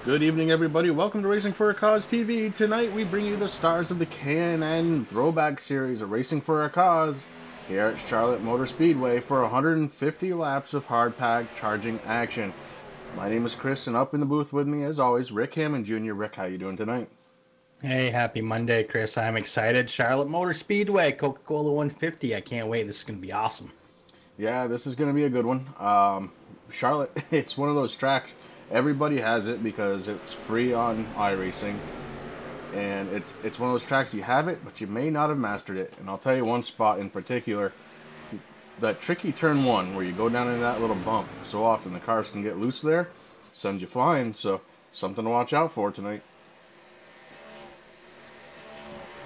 Good evening, everybody. Welcome to Racing for a Cause TV. Tonight, we bring you the stars of the K&N Throwback series of Racing for a Cause here at Charlotte Motor Speedway for 150 laps of hard-pack charging action. My name is Chris, and up in the booth with me, as always, Rick Hammond Jr. Rick, how you doing tonight? Hey, happy Monday, Chris. I'm excited. Charlotte Motor Speedway, Coca-Cola 150. I can't wait. This is going to be awesome. Yeah, this is going to be a good one. Charlotte, it's one of those tracks. Everybody has it because it's free on iRacing. And it's one of those tracks you have it, but you may not have mastered it. And I'll tell you one spot in particular, that tricky turn one where you go down into that little bump. So often the cars can get loose there, send you flying. So something to watch out for tonight.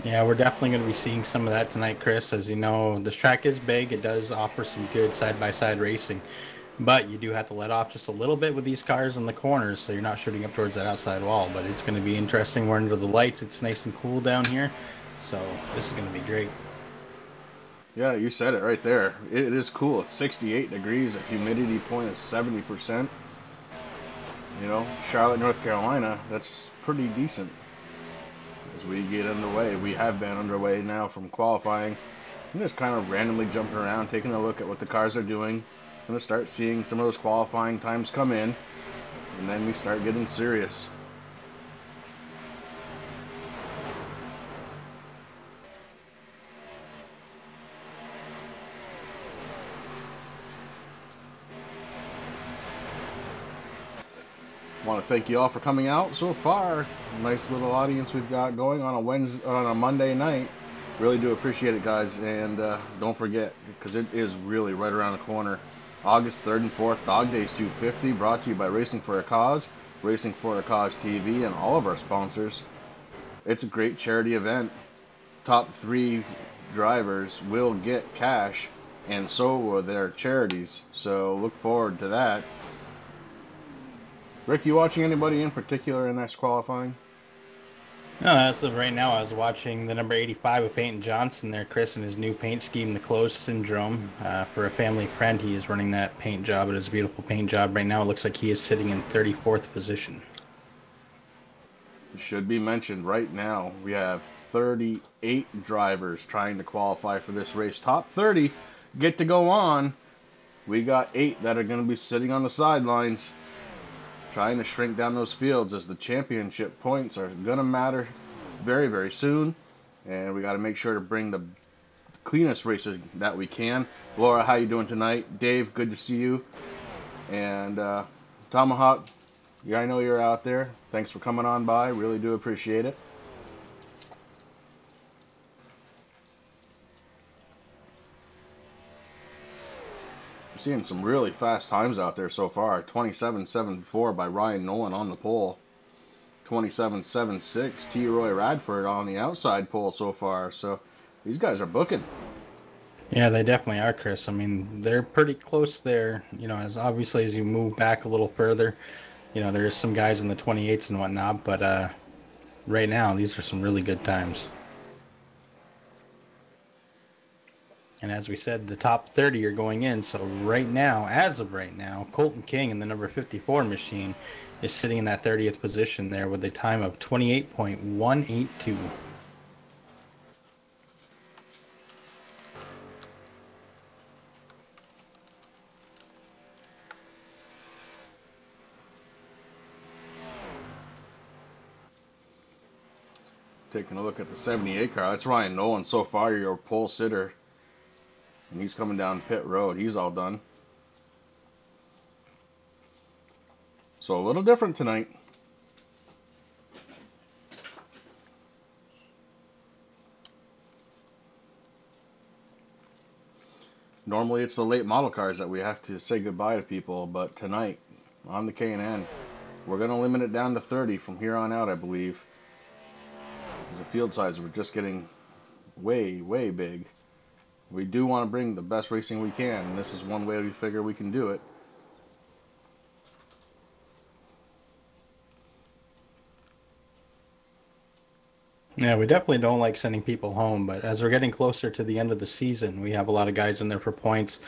Yeah, we're definitely going to be seeing some of that tonight, Chris. As you know, this track is big. It does offer some good side-by-side racing. But you do have to let off just a little bit with these cars in the corners so you're not shooting up towards that outside wall. But it's going to be interesting. We're under the lights. It's nice and cool down here. So this is going to be great. Yeah, you said it right there. It is cool. It's 68 degrees, a humidity point of 70%. You know, Charlotte, North Carolina, that's pretty decent. As we get underway, we have been underway now from qualifying. I'm just kind of randomly jumping around, taking a look at what the cars are doing. I'm going to start seeing some of those qualifying times come in, and then we start getting serious. Want to thank you all for coming out so far. Nice little audience we've got going on a Monday night. Really do appreciate it, guys, and don't forget, because it is really right around the corner. August 3rd and 4th, Dog Days 250, brought to you by Racing for a Cause, Racing for a Cause TV, and all of our sponsors. It's a great charity event. Top 3 drivers will get cash, and so will their charities. So look forward to that. Rick, you watching anybody in particular in this qualifying? No, as of right now, I was watching the number 85 of Peyton Johnson there, Chris, and his new paint scheme, the Closed Syndrome. For a family friend, he is running that paint job. It is a beautiful paint job. Right now, it looks like he is sitting in 34th position. It should be mentioned right now, we have 38 drivers trying to qualify for this race. Top 30 get to go on. We got 8 that are going to be sitting on the sidelines, trying to shrink down those fields as the championship points are going to matter very, very soon. And we got to make sure to bring the cleanest races that we can. Laura, how you doing tonight? Dave, good to see you. And Tomahawk, yeah, I know you're out there. Thanks for coming on by. Really do appreciate it. We're seeing some really fast times out there so far. 27.74 by Ryan Nolan on the pole. 27.76 T. Roy Radford on the outside pole so far. So these guys are booking. Yeah, they definitely are, Chris. I mean, they're pretty close there. You know, as obviously as you move back a little further, there's some guys in the 28s and whatnot, but right now, these are some really good times. And as we said, the top 30 are going in. So right now, as of right now, Colton King in the number 54 machine is sitting in that 30th position there with a time of 28.182. Taking a look at the 78 car. That's Ryan Nolan so far, your pole sitter. And he's coming down pit road. He's all done. So a little different tonight. Normally it's the late model cars that we have to say goodbye to people, but tonight on the K&N, we're going to limit it down to 30 from here on out, I believe. Because the field size, we're just getting way, way big. We do want to bring the best racing we can, and this is one way we figure we can do it. Yeah, we definitely don't like sending people home, but as we're getting closer to the end of the season, we have a lot of guys in there for points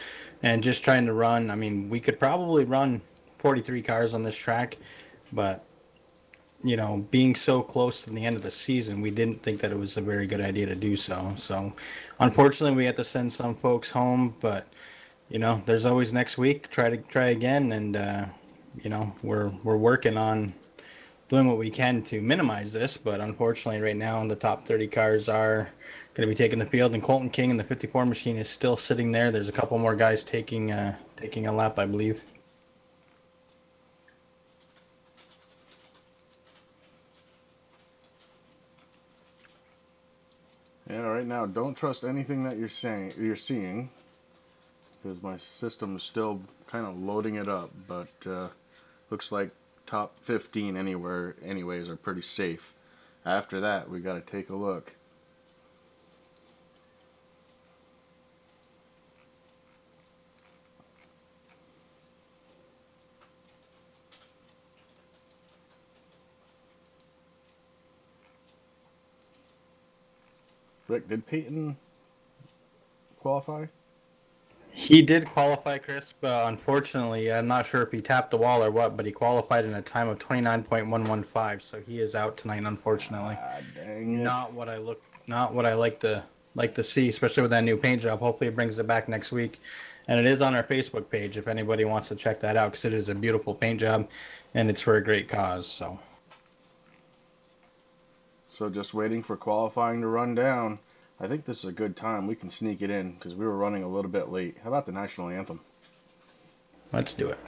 and just trying to run. I mean, we could probably run 43 cars on this track, but you know, being so close to the end of the season, we didn't think that it was a very good idea to do so. So, unfortunately, we had to send some folks home, but you know, there's always next week. Try again, and you know, we're working on doing what we can to minimize this. But unfortunately, right now, the top 30 cars are going to be taking the field, and Colton King and the 54 machine is still sitting there. There's a couple more guys taking a lap, I believe. Yeah, right now, don't trust anything that you're seeing, because my system is still kind of loading it up. But looks like top 15 anyways are pretty safe. After that, we got to take a look. Rick, did Peyton qualify? He did qualify, Chris, but unfortunately, I'm not sure if he tapped the wall or what, but he qualified in a time of 29.115, so he is out tonight, unfortunately. Dang it. Not what I like to see, especially with that new paint job. Hopefully it brings it back next week. And it is on our Facebook page if anybody wants to check that out, because it is a beautiful paint job and it's for a great cause. So just waiting for qualifying to run down. I think this is a good time. We can sneak it in because we were running a little bit late. How about the national anthem? Let's do it.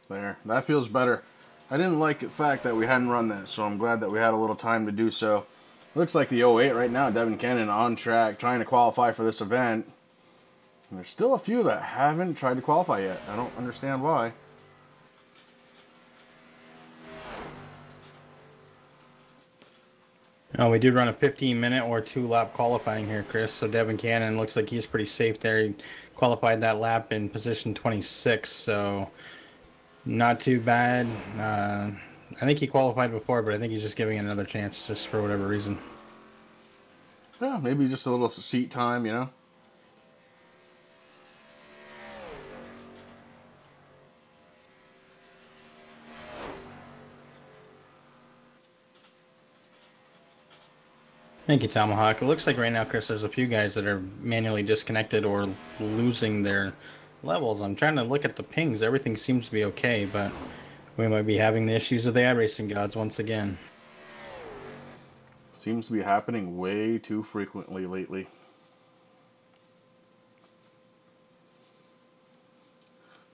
There, that feels better. I didn't like the fact that we hadn't run that, so I'm glad that we had a little time to do so. Looks like the 08 right now, Devin Cannon on track, trying to qualify for this event. And there's still a few that haven't tried to qualify yet. I don't understand why. Oh, we did run a 15-minute or 2-lap qualifying here, Chris. So Devin Cannon looks like he's pretty safe there. He qualified that lap in position 26, so not too bad. I think he qualified before, but I think he's just giving it another chance just for whatever reason. Yeah, maybe just a little seat time, you know? Thank you, Tomahawk. It looks like right now, Chris, there's a few guys that are manually disconnected or losing their levels. I'm trying to look at the pings. Everything seems to be okay, but we might be having the issues of the iRacing gods once again. Seems to be happening way too frequently lately.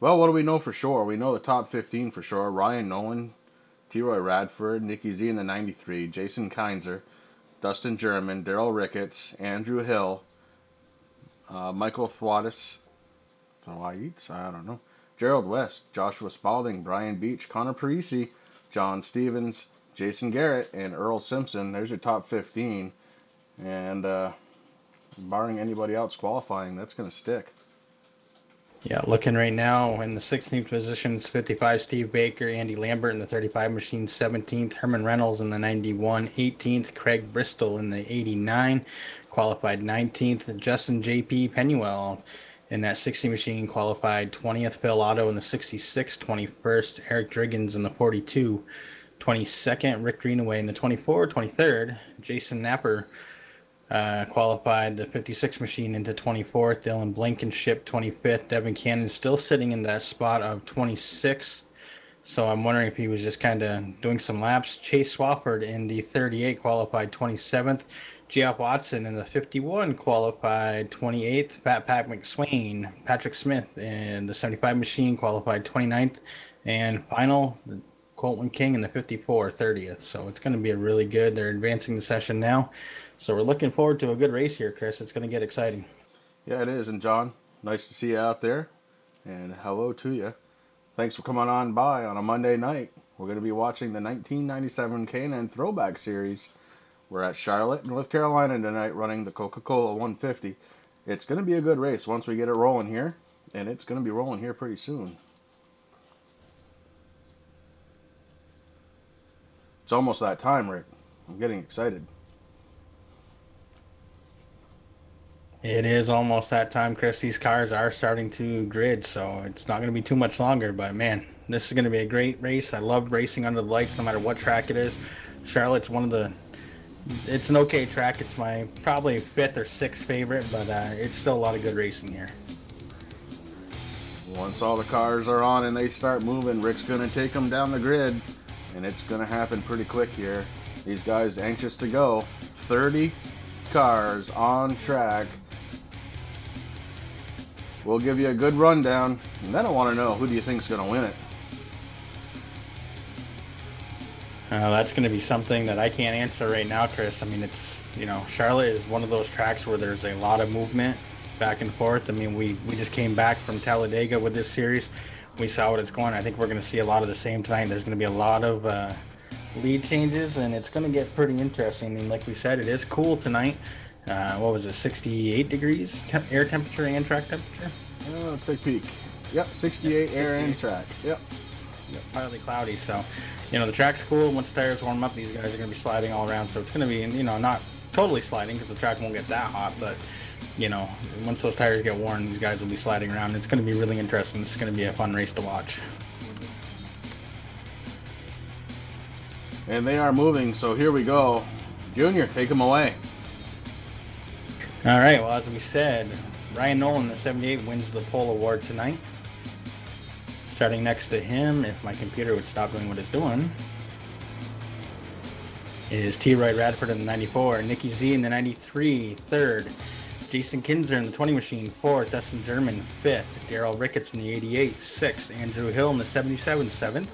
Well, what do we know for sure? We know the top 15 for sure. Ryan Nolan, T-Roy Radford, Nicky Z in the 93, Jason Keinzer, Dustin German, Daryl Ricketts, Andrew Hill, Michael Thwadis, I don't know, Gerald West, Joshua Spalding, Brian Beach, Connor Parisi, John Stevens, Jason Garrett, and Earl Simpson. There's your top 15. And barring anybody else qualifying, that's going to stick. Yeah, looking right now in the 16th positions, 55 Steve Baker, Andy Lambert in the 35 machine, 17th, Herman Reynolds in the 91, 18th, Craig Bristol in the 89, qualified 19th, Justin J.P. Penuel in that 60 machine, qualified 20th, Phil Otto in the 66, 21st, Eric Driggins in the 42, 22nd, Rick Greenaway in the 24, 23rd, Jason Napper qualified the 56 machine into 24th. Dylan Blankenship 25th. Devin Cannon still sitting in that spot of 26th. So I'm wondering if he was just kind of doing some laps. Chase Swafford in the 38 qualified 27th. Geoff Watson in the 51 qualified 28th. Pat McSwain, Patrick Smith in the 75 machine qualified 29th. And final, Colton King in the 54 30th. So it's going to be a really good. They're advancing the session now. So we're looking forward to a good race here, Chris. It's going to get exciting. Yeah, it is. And John, nice to see you out there. And hello to you. Thanks for coming on by on a Monday night. We're going to be watching the 1997 K&N Throwback Series. We're at Charlotte, North Carolina tonight running the Coca-Cola 150. It's going to be a good race once we get it rolling here. And it's going to be rolling here pretty soon. It's almost that time, Rick. I'm getting excited. It is almost that time, Chris. These cars are starting to grid, so it's not going to be too much longer. But, man, this is going to be a great race. I love racing under the lights no matter what track it is. Charlotte's it's an okay track. It's my probably 5th or 6th favorite, but it's still a lot of good racing here. Once all the cars are on and they start moving, Rick's going to take them down the grid. And it's going to happen pretty quick here. These guys anxious to go. 30 cars on track. We'll give you a good rundown. And then I want to know, who do you think's going to win it? That's going to be something that I can't answer right now, Chris. I mean, Charlotte is one of those tracks where there's a lot of movement back and forth. I mean, we just came back from Talladega with this series. We saw what it's going. I think we're going to see a lot of the same tonight. There's going to be a lot of lead changes, and it's going to get pretty interesting. I mean, like we said, it is cool tonight. What was it, 68 degrees air temperature and track temperature? Let's take a peek. Yep, 68 air and track. Yep. Partly cloudy, so, the track's cool. Once the tires warm up, these guys are going to be sliding all around, so it's going to be, not totally sliding because the track won't get that hot, but, once those tires get worn, these guys will be sliding around. It's going to be really interesting. It's going to be a fun race to watch. And they are moving, so here we go. Junior, take them away. All right, well, as we said, Ryan Nolan, the 78, wins the pole award tonight. Starting next to him, if my computer would stop doing what it's doing, is T. Roy Radford in the 94, Nicky Z in the 93, 3rd, Jason Kinzer in the 20 machine, 4th, Dustin German, 5th, Daryl Ricketts in the 88, 6th, Andrew Hill in the 77, 7th,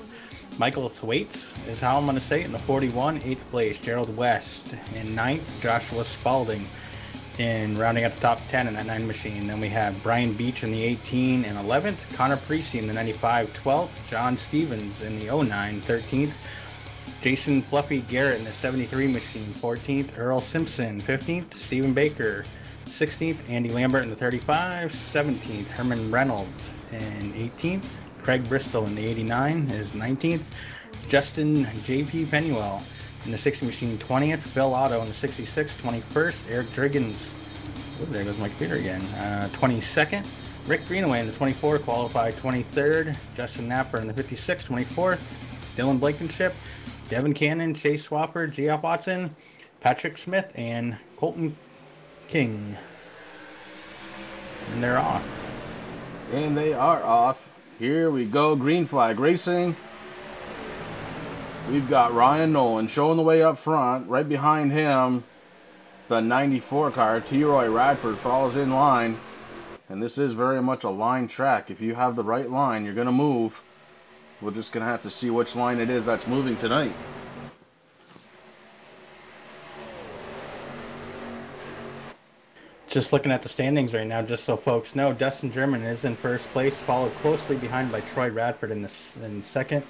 Michael Thwaites is how I'm going to say it in the 41, 8th place, Gerald West in 9th, Joshua Spalding in rounding out the top 10 in that 9 machine. Then we have Brian Beach in the 18 and 11th, Connor Precy in the 95, 12th, John Stevens in the 09, 13th, Jason Fluffy Garrett in the 73 machine, 14th, Earl Simpson, 15th, Stephen Baker, 16th, Andy Lambert in the 35, 17th, Herman Reynolds in 18th, Craig Bristol in the 89 is 19th, Justin J.P. Penuel in the 60 machine, 20th, Phil Otto in the 66, 21st, Eric Driggins, there goes my computer again, 22nd, Rick Greenaway in the 24, qualified 23rd, Justin Napper in the 56, 24th, Dylan Blankenship, Devin Cannon, Chase Swafford, Geoff Watson, Patrick Smith, and Colton King. And they're off. And they are off. Here we go, green flag racing. We've got Ryan Nolan showing the way up front. Right behind him, the 94 car, T. Roy Radford, follows in line. And this is very much a line track. If you have the right line, you're going to move. We're just going to have to see which line it is that's moving tonight. Just looking at the standings right now, just so folks know, Dustin German is in first place, followed closely behind by Troy Radford in second,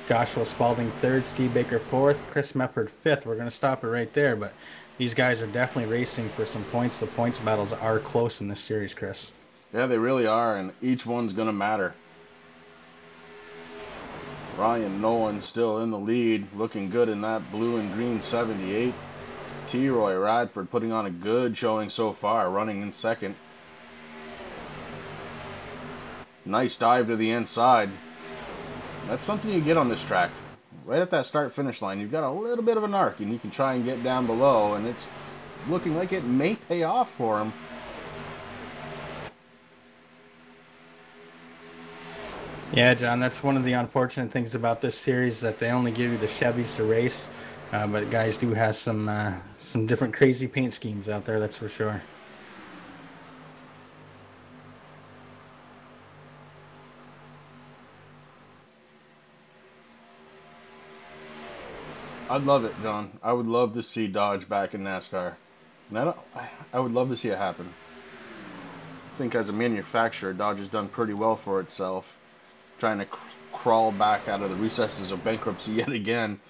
Joshua Spalding third, Steve Baker fourth, Chris Mefford fifth. We're going to stop it right there, but these guys are definitely racing for some points. The points battles are close in this series, Chris. Yeah, they really are, and each one's going to matter. Ryan Nolan still in the lead, looking good in that blue and green 78. T-Roy Radford putting on a good showing so far, running in second. Nice dive to the inside. That's something you get on this track. Right at that start-finish line, you've got a little bit of an arc, and you can try and get down below, and it's looking like it may pay off for him. Yeah, John, that's one of the unfortunate things about this series, that they only give you the Chevys to race, but guys do have some different crazy paint schemes out there, that's for sure. I'd love it, John. I would love to see Dodge back in NASCAR. And I would love to see it happen. I think as a manufacturer, Dodge has done pretty well for itself, trying to crawl back out of the recesses of bankruptcy yet again.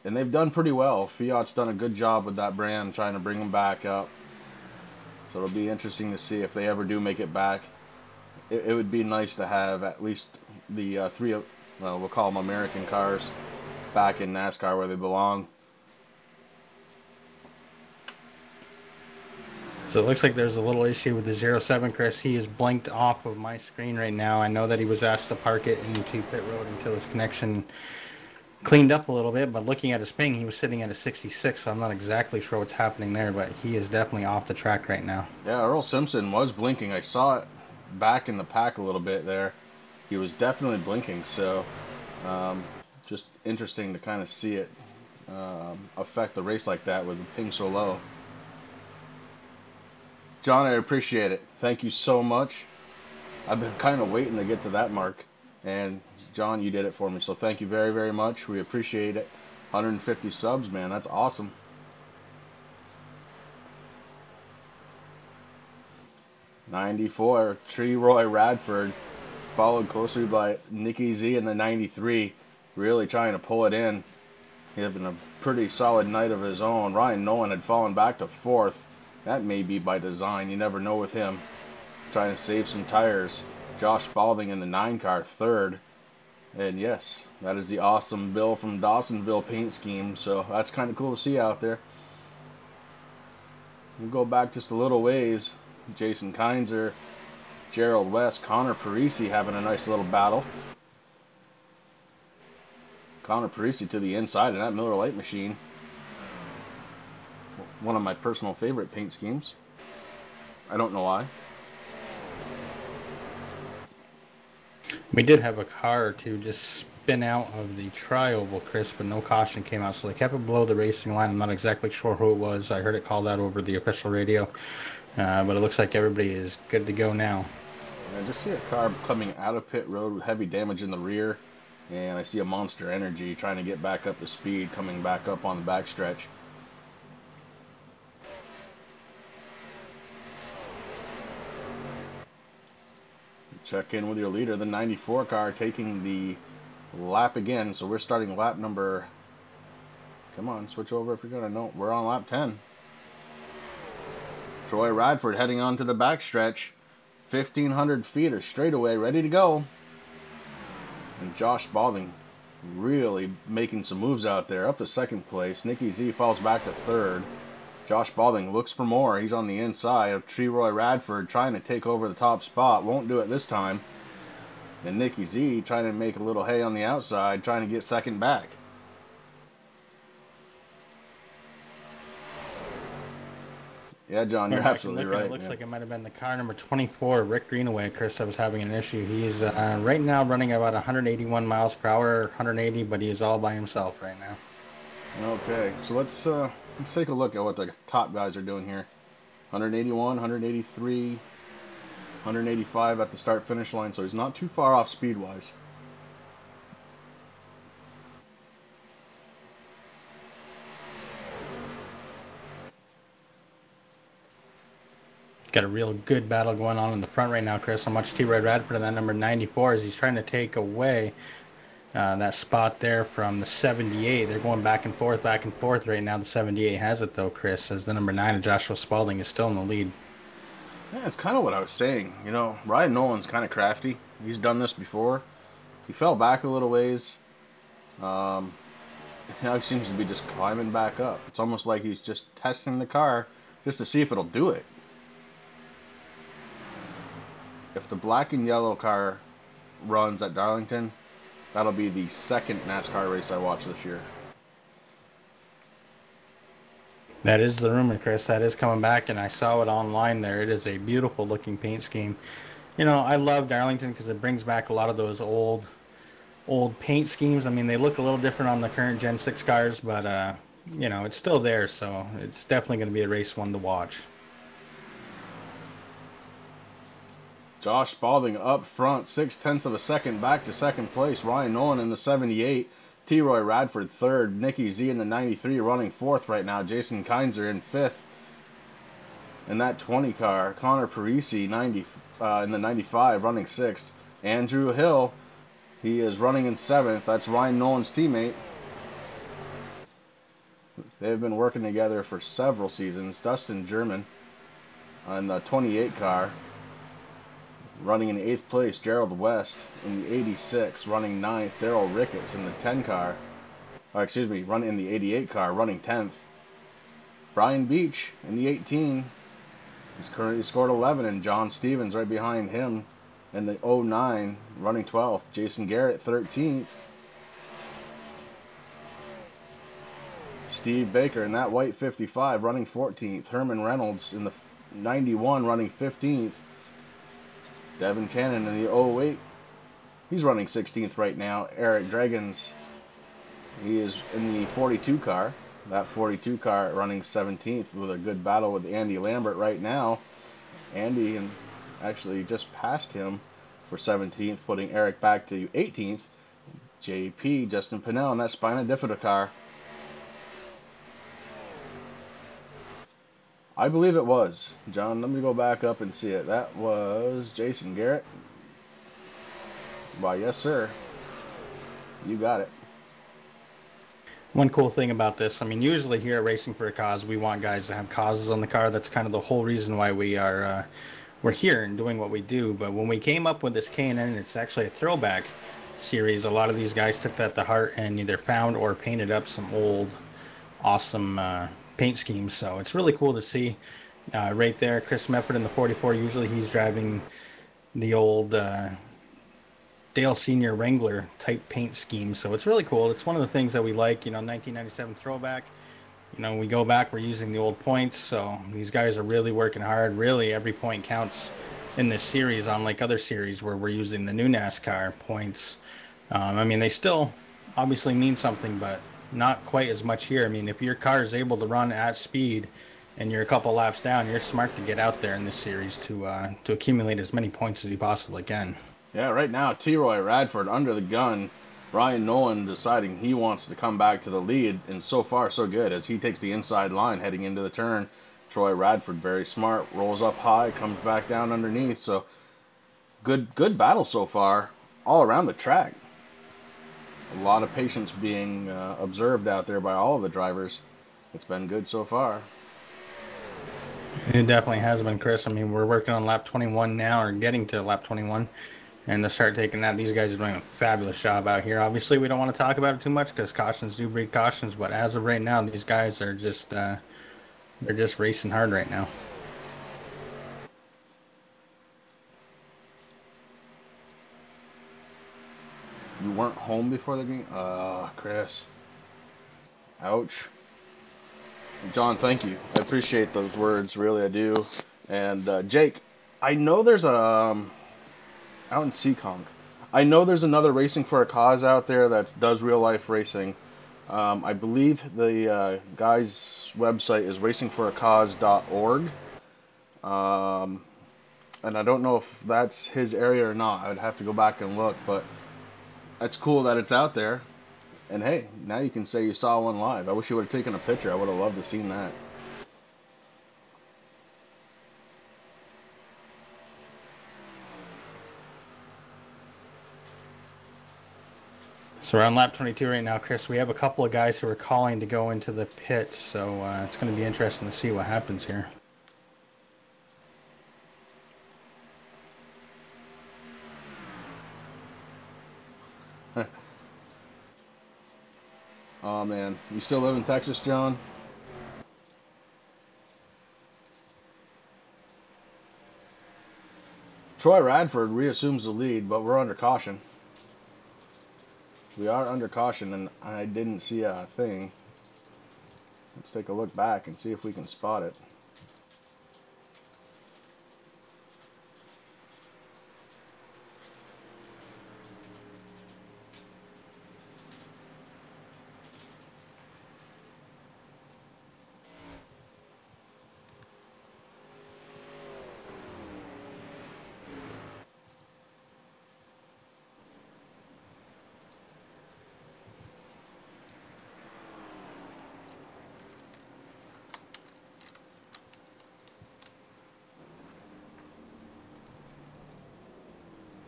And they've done pretty well. Fiat's done a good job with that brand, trying to bring them back up. So it'll be interesting to see if they ever do make it back. It would be nice to have at least the three, well, we'll call them American cars, back in NASCAR where they belong. So it looks like there's a little issue with the 07, Chris. He is blinked off of my screen right now. I know that he was asked to park it into pit road until his connection cleaned up a little bit, but looking at his ping, he was sitting at a 66, so I'm not exactly sure what's happening there, but he is definitely off the track right now. Yeah, Earl Simpson was blinking. I saw it back in the pack a little bit there. He was definitely blinking, so just interesting to kind of see it affect the race like that with the ping so low. John, I appreciate it. Thank you so much. I've been kind of waiting to get to that mark, and John, you did it for me, so thank you very, very much. We appreciate it. 150 subs, man. That's awesome. '94, T-Roy Radford, followed closely by Nicky Z in the 93, really trying to pull it in. He having a pretty solid night of his own. Ryan Nolan had fallen back to 4th. That may be by design. You never know with him. Trying to save some tires. Josh Spalding in the 9 car, 3rd. And yes, that is the awesome Bill from Dawsonville paint scheme. So that's kind of cool to see out there. We'll go back just a little ways. Jason Kinzer, Gerald West, Connor Parisi having a nice little battle. Connor Parisi to the inside of that Miller Lite machine. One of my personal favorite paint schemes. I don't know why. We did have a car or two just spin out of the tri-oval, Chris, but no caution came out, so they kept it below the racing line. I'm not exactly sure who it was. I heard it called out over the official radio, but it looks like everybody is good to go now. I just see a car coming out of pit road with heavy damage in the rear, and I see a Monster Energy trying to get back up to speed, coming back up on the backstretch. Check in with your leader, the 94 car taking the lap again. So we're starting lap number, come on, switch over if you're gonna. No, we're on lap 10. Troy Radford heading on to the backstretch. 1,500 feet of straightaway, ready to go. And Josh Spalding really making some moves out there, up to 2nd place. Nicky Z falls back to 3rd. Josh Spalding looks for more. He's on the inside of T-Roy Radford, trying to take over the top spot. Won't do it this time. And Nicky Z trying to make a little hay on the outside, trying to get 2nd back. Yeah, John, you're absolutely right. It looks like it might have been the car number 24, Rick Greenaway, Chris, that was having an issue. He's right now running about 181 miles per hour, 180, but he is all by himself right now. Okay, so let's take a look at what the top guys are doing here. 181, 183, 185 at the start-finish line, so he's not too far off speed-wise. Got a real good battle going on in the front right now, Chris. How much T-Roy Radford in that number 94 as he's trying to take away that spot there from the 78. They're going back and forth right now. The 78 has it, though, Chris, as the number 9 of Joshua Spalding is still in the lead. Yeah, it's kind of what I was saying. You know, Ryan Nolan's kind of crafty. He's done this before. He fell back a little ways. Now he seems to be just climbing back up. It's almost like he's just testing the car just to see if it'll do it. If the black and yellow car runs at Darlington, that'll be the second NASCAR race I watch this year. That is the rumor, Chris. That is coming back, and I saw it online there. It is a beautiful looking paint scheme. You know, I love Darlington because it brings back a lot of those old paint schemes. I mean, they look a little different on the current Gen 6 cars, but you know, it's still there, so it's definitely going to be a race one to watch. Josh Spalding up front, 0.6 of a second back to second place. Ryan Nolan in the 78. T-Roy Radford third. Nicky Z in the 93 running fourth right now. Jason Keinzer in fifth. In that 20 car, Connor Parisi in the 95 running sixth. Andrew Hill, he is running in seventh. That's Ryan Nolan's teammate. They've been working together for several seasons. Dustin German in the 28 car. Running in 8th place, Gerald West in the 86, running 9th. Daryl Ricketts in the 10 car. Running in the 88 car, running 10th. Brian Beach in the 18. He's currently scored 11, and John Stevens right behind him in the 09, running 12th. Jason Garrett, 13th. Steve Baker in that white 55, running 14th. Herman Reynolds in the 91, running 15th. Devin Cannon in the 08. He's running 16th right now. Eric Dragons, he is in the 42 car. That 42 car running 17th with a good battle with Andy Lambert right now. Andy actually just passed him for 17th, putting Eric back to 18th. JP, Justin Pinnell in that Spina Bifida car. I believe it was. John, let me go back up and see it. That was Jason Garrett. Why, yes, sir. You got it. One cool thing about this, I mean, usually here at Racing for a Cause, we want guys to have causes on the car. That's kind of the whole reason why we're here and doing what we do. But when we came up with this K&N, it's actually a throwback series. A lot of these guys took that to heart and either found or painted up some old, awesome paint schemes. So it's really cool to see right there. Chris Mefford in the 44. Usually he's driving the old Dale Senior Wrangler type paint scheme. So it's really cool. It's one of the things that we like, you know, 1997 throwback. You know, we go back, we're using the old points. So these guys are really working hard. Really, every point counts in this series, unlike other series where we're using the new NASCAR points. I mean, they still obviously mean something, but not quite as much here. I mean, if your car is able to run at speed and you're a couple laps down, you're smart to get out there in this series to accumulate as many points as you possibly can. Yeah, right now, T-Roy Radford under the gun. Ryan Nolan deciding he wants to come back to the lead, and so far so good as he takes the inside line heading into the turn. Troy Radford, very smart, rolls up high, comes back down underneath. So good battle so far all around the track. A lot of patience being observed out there by all of the drivers. It's been good so far. It definitely has been, Chris. I mean, we're working on lap 21 now, or getting to lap 21. And to start taking that, these guys are doing a fabulous job out here. Obviously, we don't want to talk about it too much because cautions do breed cautions. But as of right now, these guys are just they're just racing hard right now. You weren't home before the green? Chris. Ouch. John, thank you. I appreciate those words. Really, I do. And Jake, I know there's out in Seekonk, I know there's another Racing for a Cause out there that does real life racing. I believe the guy's website is racingforacause.org. And I don't know if that's his area or not. I'd have to go back and look, but it's cool that it's out there. And hey, now you can say you saw one live. I wish you would have taken a picture. I would have loved to have seen that. So we're on lap 22 right now, Chris. We have a couple of guys who are calling to go into the pits, so it's going to be interesting to see what happens here. Oh man, you still live in Texas, John? Troy Radford reassumes the lead, but we're under caution. We are under caution, and I didn't see a thing. Let's take a look back and see if we can spot it.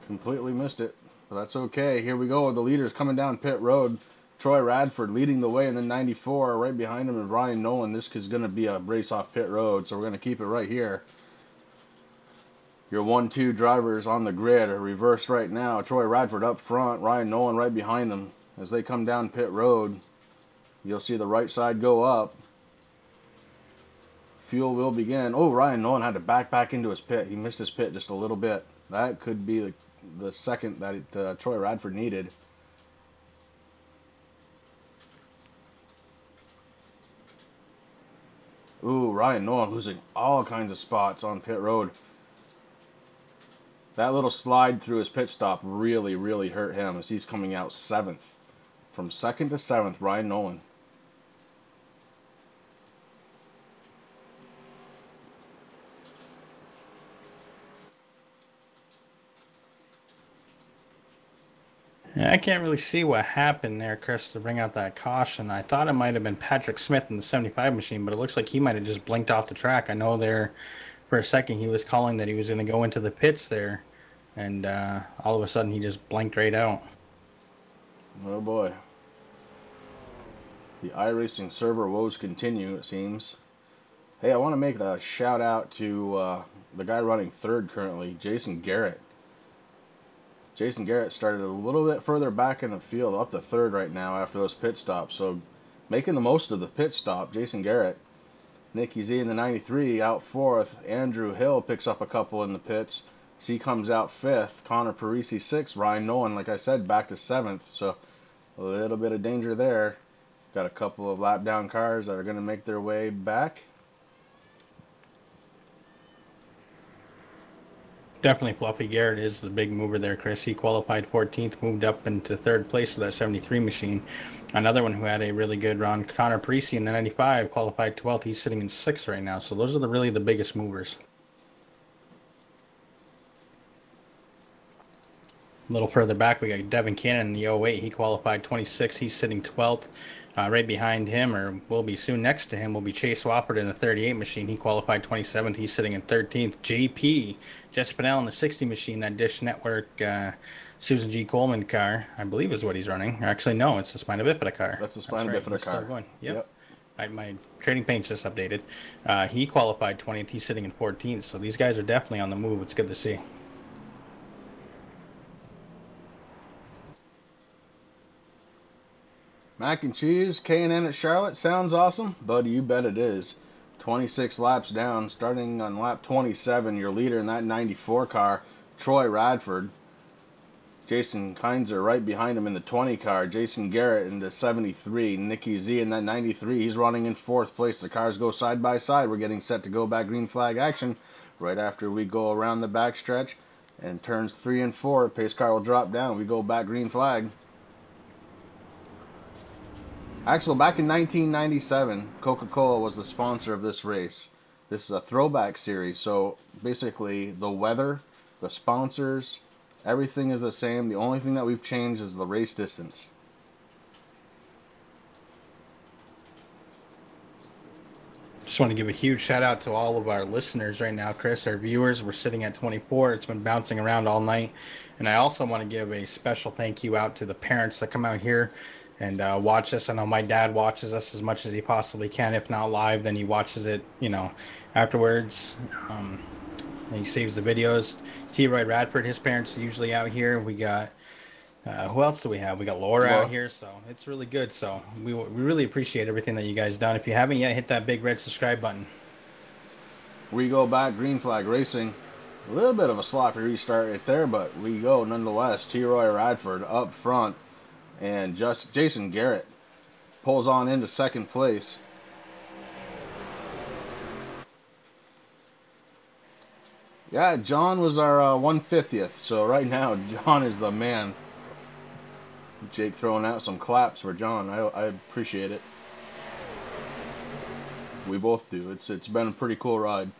Completely missed it, but that's okay. Here we go. The leaders coming down pit road. Troy Radford leading the way in the 94. Right behind him is Ryan Nolan. This is going to be a race off pit road, so we're going to keep it right here. Your 1-2 drivers on the grid are reversed right now. Troy Radford up front. Ryan Nolan right behind them. As they come down pit road, you'll see the right side go up. Fuel will begin. Oh, Ryan Nolan had to back into his pit. He missed his pit just a little bit. That could be the second that Troy Radford needed. Ooh, Ryan Nolan losing all kinds of spots on pit road. That little slide through his pit stop really, really hurt him as he's coming out 7th. From 2nd to 7th, Ryan Nolan. Yeah, I can't really see what happened there, Chris, to bring out that caution. I thought it might have been Patrick Smith in the 75 machine, but it looks like he might have just blinked off the track. I know there for a second he was calling that he was going to go into the pits there, and all of a sudden he just blanked right out. Oh boy. The iRacing server woes continue, it seems. Hey, I want to make a shout out to the guy running 3rd currently, Jason Garrett. Jason Garrett started a little bit further back in the field, up to 3rd right now after those pit stops. So making the most of the pit stop, Jason Garrett. Nicky Z in the 93 out 4th. Andrew Hill picks up a couple in the pits. He comes out 5th. Connor Parisi 6th. Ryan Nolan, like I said, back to 7th. So a little bit of danger there. Got a couple of lap down cars that are going to make their way back. Definitely Fluffy Garrett is the big mover there, Chris. He qualified 14th, moved up into 3rd place for that 73 machine. Another one who had a really good run, Connor Parisi in the 95, qualified 12th. He's sitting in 6th right now. So those are really the biggest movers. A little further back, we got Devin Cannon in the 08. He qualified 26th. He's sitting 12th. Right behind him, or will be soon next to him, will be Chase Swafford in the 38 machine. He qualified 27th. He's sitting in 13th. JP, Jess Pinnell in the 60 machine, that Dish Network Susan G. Coleman car, I believe is what he's running. Actually, no, it's the Spina Bifida car. That's the Spina Bifida car. Still going. Yep. My trading paint's just updated. He qualified 20th. He's sitting in 14th. So these guys are definitely on the move. It's good to see. Mac and cheese, K&N at Charlotte sounds awesome, but you bet it is. 26 laps down, starting on lap 27, your leader in that 94 car, Troy Radford. Jason Keinzer right behind him in the 20 car. Jason Garrett in the 73. Nicky Z in that 93. He's running in 4th place. The cars go side by side. We're getting set to go back green flag action right after we go around the backstretch. And turns 3 and 4, pace car will drop down. We go back green flag. Axel, back in 1997, Coca-Cola was the sponsor of this race. This is a throwback series, so basically the weather, the sponsors, everything is the same. The only thing that we've changed is the race distance. Just want to give a huge shout out to all of our listeners right now, Chris. Our viewers, we're sitting at 24. It's been bouncing around all night. And I also want to give a special thank you out to the parents that come out here and watch us. I know my dad watches us as much as he possibly can. If not live, then he watches it, afterwards. He saves the videos. T. Roy Radford, his parents are usually out here. We got Who else do we have? We got Laura out Laura. here, so it's really good. So we really appreciate everything that you guys done. If you haven't yet, hit that big red subscribe button. We go back, green flag racing. A little bit of a sloppy restart right there, but we go nonetheless. T. Roy Radford up front, and just Jason Garrett pulls on into second place. Yeah, John was our 150th, so right now John is the man. Jake throwing out some claps for John. I appreciate it. We both do. It's been a pretty cool ride.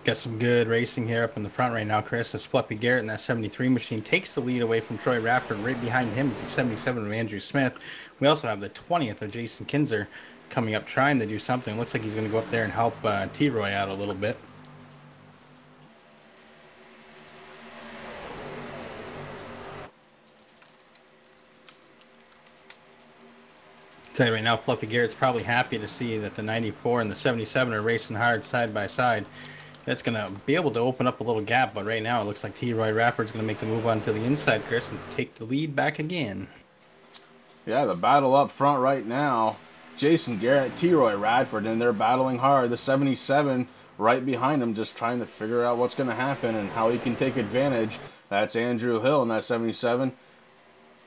Got some good racing here up in the front right now, Chris. As Fluffy Garrett in that 73 machine takes the lead away from Troy Radford. Right behind him is the 77 of Andrew Smith. We also have the 20th of Jason Kinzer coming up trying to do something. Looks like he's going to go up there and help T-Roy out a little bit. Tell you right now, Fluffy Garrett's probably happy to see that the 94 and the 77 are racing hard side by side. That's going to be able to open up a little gap, but right now it looks like T. Roy Radford's going to make the move onto the inside, Chris, and take the lead back again. Yeah, the battle up front right now. Jason Garrett, T. Roy Radford, and they're battling hard. The 77 right behind him, just trying to figure out what's going to happen and how he can take advantage. That's Andrew Hill in that 77.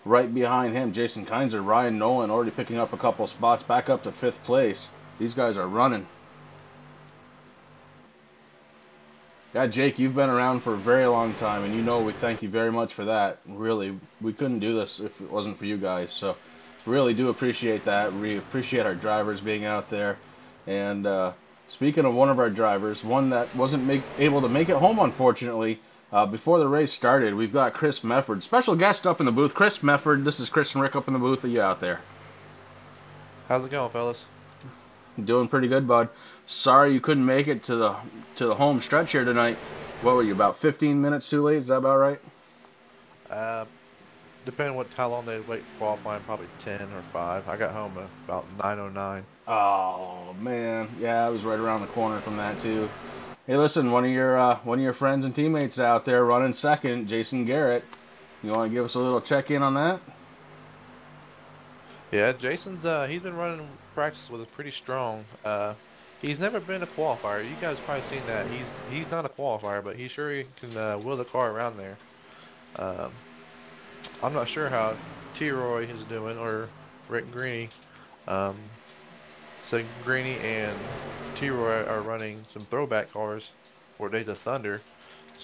Right behind him, Jason Kinzer, Ryan Nolan already picking up a couple spots, back up to 5th place. These guys are running. Yeah, Jake, you've been around for a very long time, and you know we thank you very much for that. Really, we couldn't do this if it wasn't for you guys, so really do appreciate that. We appreciate our drivers being out there. And speaking of one of our drivers, one that wasn't able to make it home, unfortunately, before the race started, we've got Chris Mefford, special guest up in the booth. Chris Mefford, this is Chris and Rick up in the booth. Are you out there? How's it going, fellas? Doing pretty good, bud. Sorry you couldn't make it to the home stretch here tonight. What were you, about 15 minutes too late? Is that about right? Depending on how long they wait for qualifying, probably 10 or 5. I got home about 9:09. Oh man, yeah, I was right around the corner from that too. Hey, listen, one of your friends and teammates out there running second, Jason Garrett. You want to give us a little check in on that? Yeah, Jason's he's been running practice with us pretty strong. He's never been a qualifier. You guys probably seen that. He's not a qualifier, but he sure can wheel the car around there. I'm not sure how T-Roy is doing or Rick Greeny. So Greeny and T-Roy are running some throwback cars for Days of Thunder,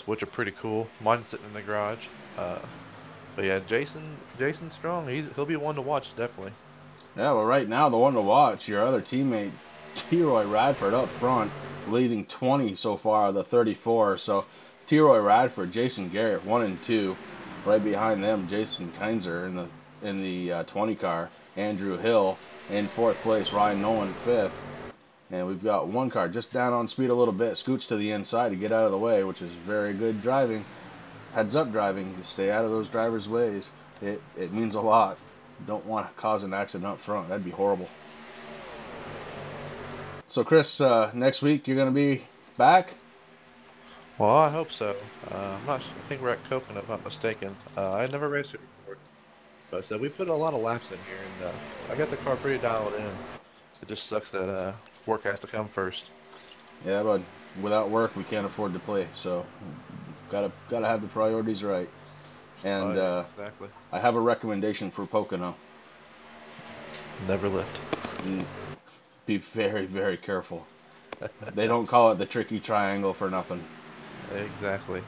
which are pretty cool. Mine's sitting in the garage. But yeah, Jason's strong. He'll be one to watch, definitely. Yeah, well, right now the one to watch, your other teammate, T. Roy Radford up front, leading 20 so far, the 34. So T. Roy Radford, Jason Garrett, 1 and 2. Right behind them, Jason Kinzer in the 20 car, Andrew Hill in 4th place, Ryan Nolan 5th. And we've got one car just down on speed a little bit, scoots to the inside to get out of the way, which is very good driving. Heads up driving, you stay out of those drivers' ways. It means a lot. You don't want to cause an accident up front. That'd be horrible. So Chris, next week you're going to be back? Well, I hope so. I think we're at Coca, if I'm not mistaken. I never raced it before, but we put a lot of laps in here, and I got the car pretty dialed in. It just sucks that work has to come first. Yeah, but without work we can't afford to play. So gotta have the priorities right. And yeah, exactly. I have a recommendation for Pocono. Never lift. Be very, very careful. They don't call it the tricky triangle for nothing. Exactly.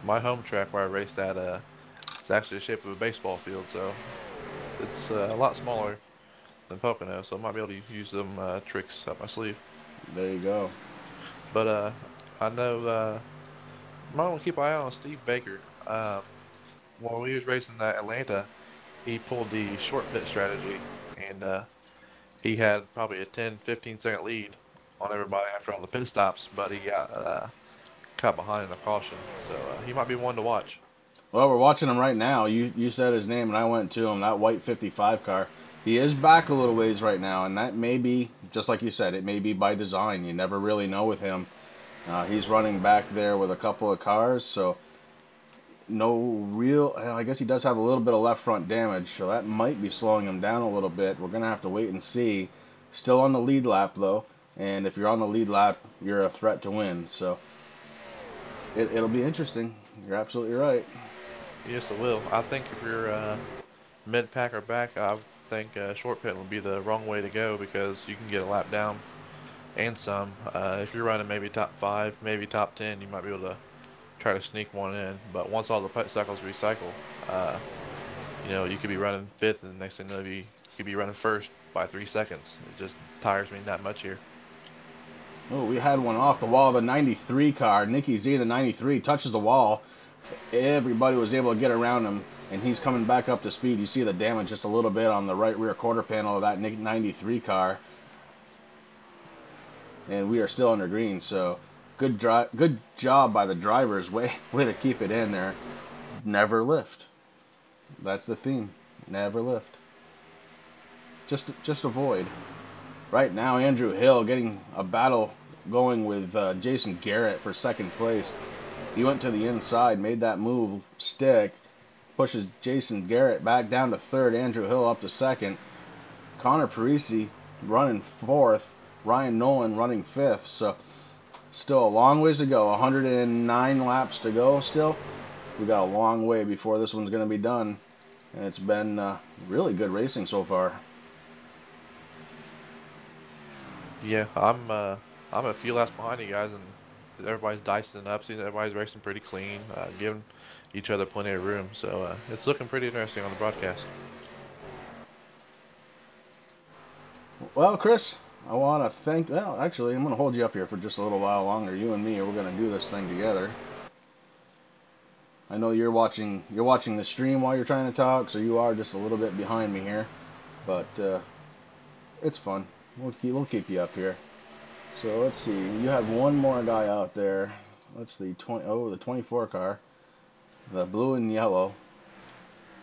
My home track where I raced at, it's actually the shape of a baseball field, so it's a lot smaller than Pocono, so I might be able to use some tricks up my sleeve. There you go. But I know I might want to keep an eye on Steve Baker. While we was racing at Atlanta, he pulled the short pit strategy, and he had probably a 10-15 second lead on everybody after all the pit stops, but he got caught behind in a caution, so he might be one to watch. Well, we're watching him right now. You said his name, and I went to him. That white 55 car. He is back a little ways right now, and that may be, just like you said, it may be by design. You never really know with him. He's running back there with a couple of cars, so no real. I guess he does have a little bit of left front damage, so that might be slowing him down a little bit. We're gonna have to wait and see. Still on the lead lap though, and if you're on the lead lap, you're a threat to win. So it'll be interesting. You're absolutely right. Yes, it will. I think if you're mid pack or back, I think short pit would be the wrong way to go because you can get a lap down and some. If you're running maybe top 5, maybe top 10, you might be able to try to sneak one in. But once all the pit cycles recycle, you could be running 5th, and the next thing you know, you could be running 1st by 3 seconds. It just tires me that much here. Oh, we had one off the wall. The 93 car, Nicky Z, the 93, touches the wall. Everybody was able to get around him, and he's coming back up to speed. You see the damage just a little bit on the right rear quarter panel of that 93 car. And we are still under green, so good job by the drivers. Way to keep it in there. Never lift. That's the theme. Never lift. Just avoid. Right now, Andrew Hill getting a battle going with Jason Garrett for second place. He went to the inside, made that move, stick, pushes Jason Garrett back down to 3rd, Andrew Hill up to 2nd. Connor Parisi running 4th, Ryan Nolan running 5th. So still a long ways to go. 109 laps to go still. We got a long way before this one's going to be done. And it's been really good racing so far. Yeah, I'm a few laps behind you guys, and everybody's dicing up. Seeing everybody's racing pretty clean, giving each other plenty of room. So it's looking pretty interesting on the broadcast. Well, Chris, I want to thank. Well, actually, I'm going to hold you up here for just a little while longer. You and me, we're going to do this thing together. I know you're watching the stream while you're trying to talk, so you are just a little bit behind me here, but it's fun. We'll keep you up here. So let's see. You have one more guy out there. That's the 24 car, the blue and yellow.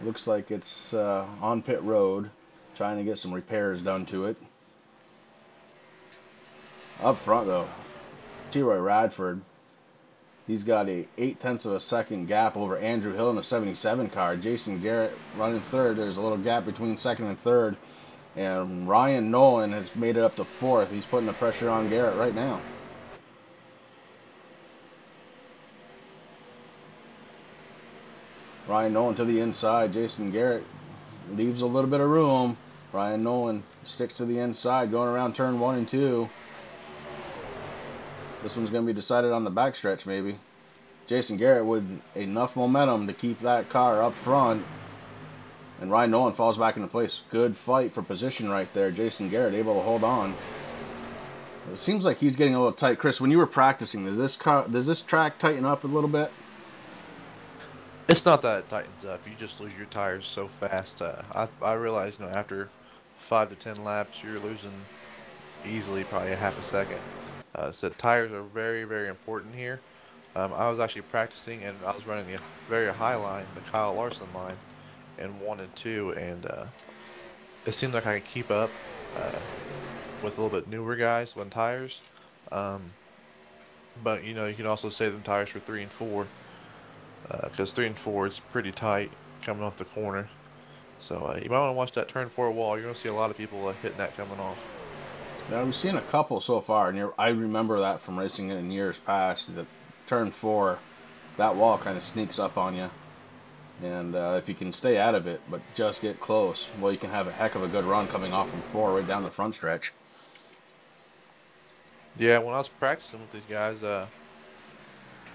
Looks like it's on pit road, trying to get some repairs done to it. Up front though, T-Roy Radford. He's got a 0.8 of a second gap over Andrew Hill in the 77 car. Jason Garrett running 3rd. There's a little gap between 2nd and 3rd. And Ryan Nolan has made it up to 4th. He's putting the pressure on Garrett right now. Ryan Nolan to the inside. Jason Garrett leaves a little bit of room. Ryan Nolan sticks to the inside, going around turn 1 and 2. This one's going to be decided on the backstretch, maybe. Jason Garrett with enough momentum to keep that car up front. And Ryan Nolan falls back into place. Good fight for position right there. Jason Garrett able to hold on. It seems like he's getting a little tight. Chris, when you were practicing, does this track tighten up a little bit? It's not that it tightens up. You just lose your tires so fast. I realize, after 5 to 10 laps, you're losing easily probably a half a second. So tires are very, very important here. I was actually practicing, and I was running the very high line, the Kyle Larson line, in 1 and 2, and it seemed like I could keep up with a little bit newer guys on tires. But you can also save them tires for 3 and 4, because 3 and 4 is pretty tight coming off the corner. So you might want to watch that turn 4 wall. You're going to see a lot of people hitting that coming off. Yeah, we've seen a couple so far, and I remember that from racing it in years past. That turn 4, that wall kind of sneaks up on you. And if you can stay out of it, but just get close, well, you can have a heck of a good run coming off from 4 right down the front stretch. Yeah, when I was practicing with these guys,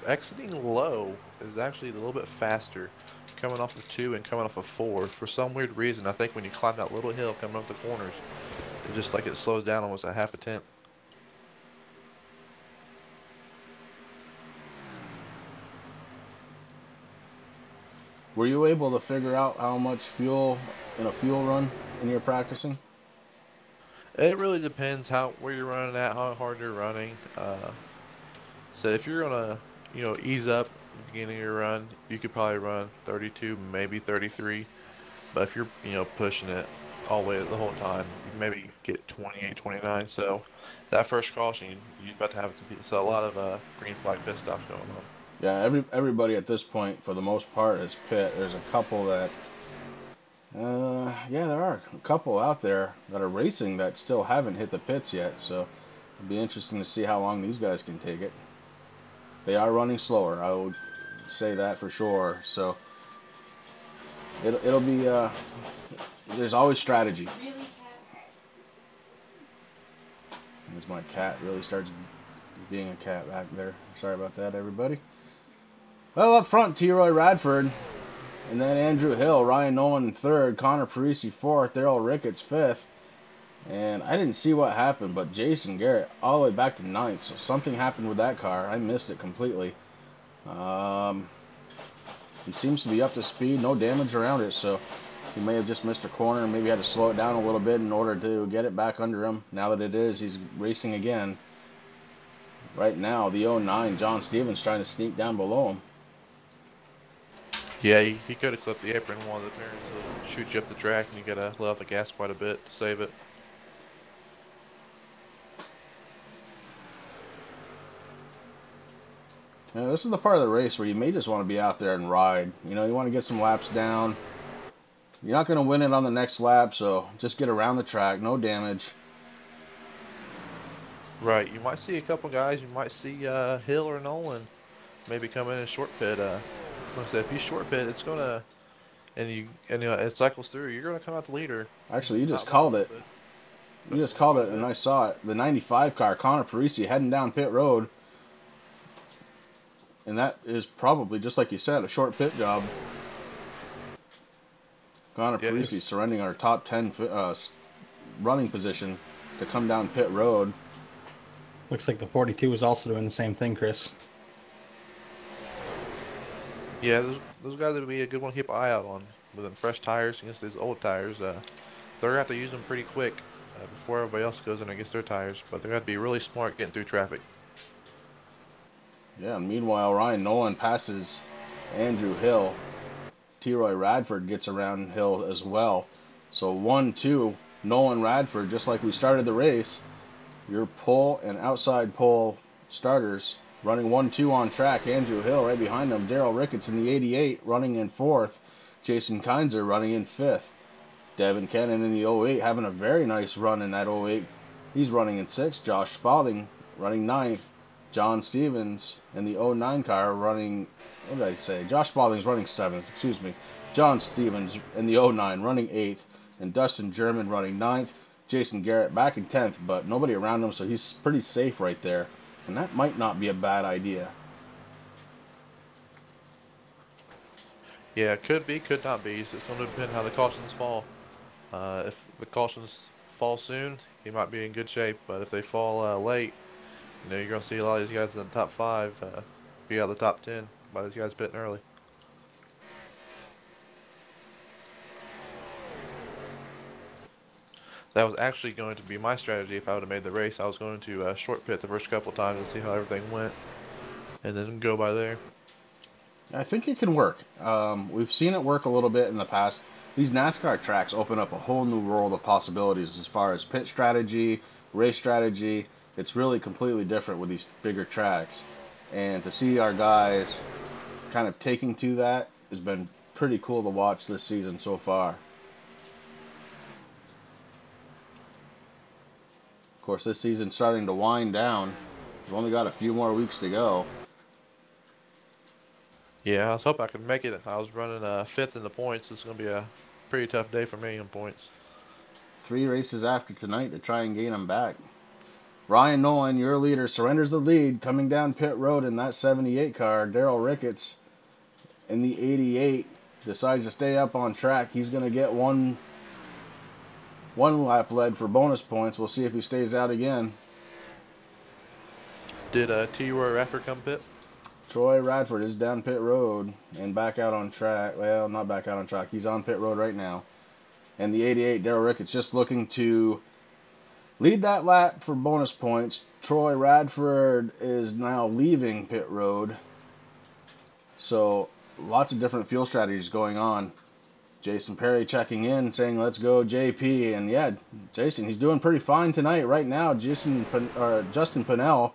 exiting low is actually a little bit faster coming off of 2 and coming off of 4. For some weird reason, I think when you climb that little hill coming up the corners, it's just like it slows down almost a half a tenth. Were you able to figure out how much fuel in a fuel run in your practicing? It really depends where you're running at, how hard you're running. So if you're gonna, ease up at the beginning of your run, you could probably run 32, maybe 33. But if you're, pushing it, all the way the whole time. You maybe get 28, 29. So that first caution, you're about to have so a lot of green flag pit stops going on. Yeah, everybody at this point, for the most part, is pit. There's a couple that, yeah, there are a couple out there that are racing that still haven't hit the pits yet. So it'll be interesting to see how long these guys can take it. They are running slower, I would say that for sure. So it'll be, there's always strategy. As my cat really starts being a cat back there. Sorry about that, everybody. Well, up front, T-Roy Radford, and then Andrew Hill, Ryan Nolan third, Connor Parisi fourth, Daryl Ricketts fifth. And I didn't see what happened, but Jason Garrett all the way back to ninth. So something happened with that car. I missed it completely. He seems to be up to speed, no damage around it. So he may have just missed a corner and maybe had to slow it down a little bit in order to get it back under him. Now that it is, he's racing again. Right now, the 09, John Stevens trying to sneak down below him. Yeah, he could have clipped the apron in one of the turns. It'll shoot you up the track, and you gotta let off the gas quite a bit to save it. Yeah, this is the part of the race where you may just want to be out there and ride. You know, you want to get some laps down. You're not going to win it on the next lap, so just get around the track, no damage. Right, you might see a couple guys. You might see Hill or Nolan maybe come in and short pit. Like I said, if you short pit, it's gonna it cycles through. You're gonna come out the leader. Actually, you just called it. You just called it, and I saw it. The 95 car, Connor Parisi, heading down pit road. And that is probably, just like you said, a short pit job. Connor Parisi surrendering our top 10 running position to come down pit road. Looks like the 42 is also doing the same thing, Chris. Yeah, those guys would be a good one to keep an eye out on. With them fresh tires against these old tires, they're going to have to use them pretty quick before everybody else goes in and gets their tires. But they're going to have to be really smart getting through traffic. Yeah, and meanwhile, Ryan Nolan passes Andrew Hill. T-Roy Radford gets around Hill as well. So 1-2, Nolan Radford, just like we started the race. Your pull and outside pull starters running 1-2 on track. Andrew Hill right behind them. Daryl Ricketts in the 88 running in 4th. Jason Kinzer running in 5th. Devin Kennan in the 08 having a very nice run in that 08. He's running in 6th. Josh Spalding running 9th. John Stevens in the 09 car running, what did I say? Josh Spalding's running 7th, excuse me. John Stevens in the 09 running 8th. And Dustin German running 9th. Jason Garrett back in 10th, but nobody around him, so he's pretty safe right there. And that might not be a bad idea. Yeah, it could be, could not be. So it's going to depend how the cautions fall. If the cautions fall soon, he might be in good shape. But if they fall late, you know, you're going to see a lot of these guys in the top 5 be out of the top 10 by these guys pitting early. That was actually going to be my strategy if I would have made the race. I was going to short pit the first couple of times and see how everything went, and then go by there. I think it can work. We've seen it work a little bit in the past. These NASCAR tracks open up a whole new world of possibilities as far as pit strategy, race strategy. It's really completely different with these bigger tracks. And to see our guys kind of taking to that has been pretty cool to watch this season so far. Of course, this season's starting to wind down. We've only got a few more weeks to go. Yeah, I was hoping I could make it. I was running 5th in the points. It's going to be a pretty tough day for me in points. 3 races after tonight to try and gain them back. Ryan Nolan, your leader, surrenders the lead coming down pit road in that 78 car. Daryl Ricketts in the 88 decides to stay up on track. He's going to get one lap led for bonus points. We'll see if he stays out again. Did T-Roy Radford come pit? Troy Radford is down pit road and back out on track. Well, not back out on track. He's on pit road right now. And the 88, Daryl Ricketts, just looking to lead that lap for bonus points. Troy Radford is now leaving pit road. So lots of different fuel strategies going on. Jason Perry checking in, saying, "Let's go, JP." And yeah, Jason, he's doing pretty fine tonight. Right now, Justin Pinnell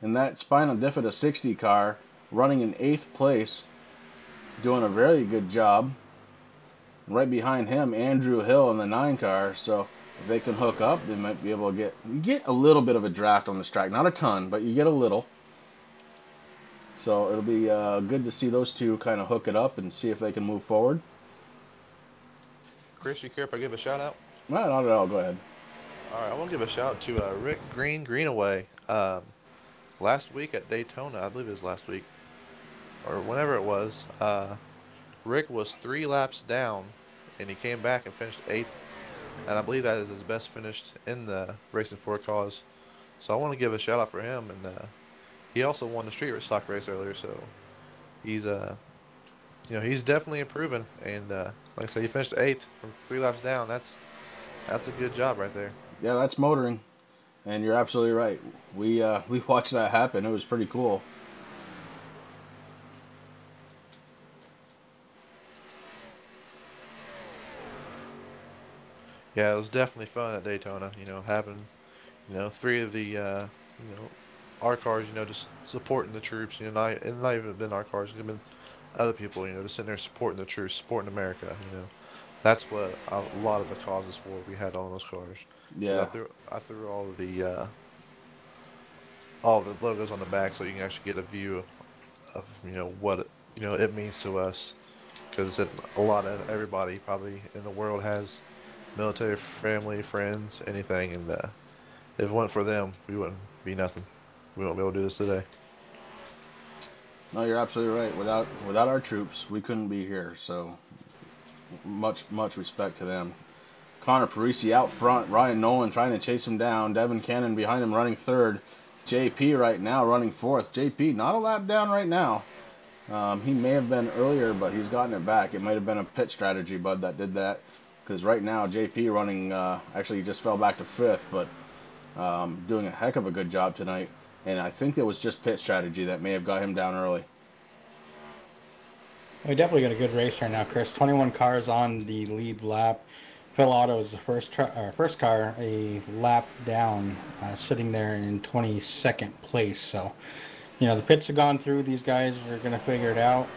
in that Spinal Bifida 60 car, running in 8th place, doing a very good job. Right behind him, Andrew Hill in the 9 car. So if they can hook up, they might be able to get a little bit of a draft on this track. Not a ton, but you get a little. So it'll be good to see those two kind of hook it up and see if they can move forward. Chris, you care if I give a shout out? No, not at all. Go ahead. All right, I want to give a shout out to Rick Greenaway. Last week at Daytona, I believe it was last week, or whenever it was, Rick was 3 laps down, and he came back and finished 8th. And I believe that is his best finish in the Racing for a Cause. So I want to give a shout out for him. And he also won the street stock race earlier, so he's he's definitely improving. And like I said, he finished 8th from 3 laps down. That's a good job right there. Yeah, that's motoring, and you're absolutely right. We watched that happen. It was pretty cool. Yeah, it was definitely fun at Daytona. Having 3 of the our cars, just supporting the troops. Not even been our cars. It's been other people. Just sitting there supporting the troops, supporting America. That's what a lot of the causes for we had on those cars. Yeah. I threw all the logos on the back so you can actually get a view of what it means to us, because a lot of everybody probably in the world has military family, friends, anything, and if it wasn't for them, we wouldn't be nothing. We wouldn't be able to do this today. No, you're absolutely right. Without our troops, we couldn't be here. So much respect to them. Connor Parisi out front. Ryan Nolan trying to chase him down. Devin Cannon behind him running 3rd. JP right now running 4th. JP not a lap down right now. He may have been earlier, but he's gotten it back. It might have been a pit strategy, bud, that did that. Because right now, JP running, actually he just fell back to 5th, but doing a heck of a good job tonight. And I think it was just pit strategy that may have got him down early. We definitely got a good race right now, Chris. 21 cars on the lead lap. Phil Otto is the first car a lap down, sitting there in 22nd place. So, the pits have gone through. These guys are going to figure it out.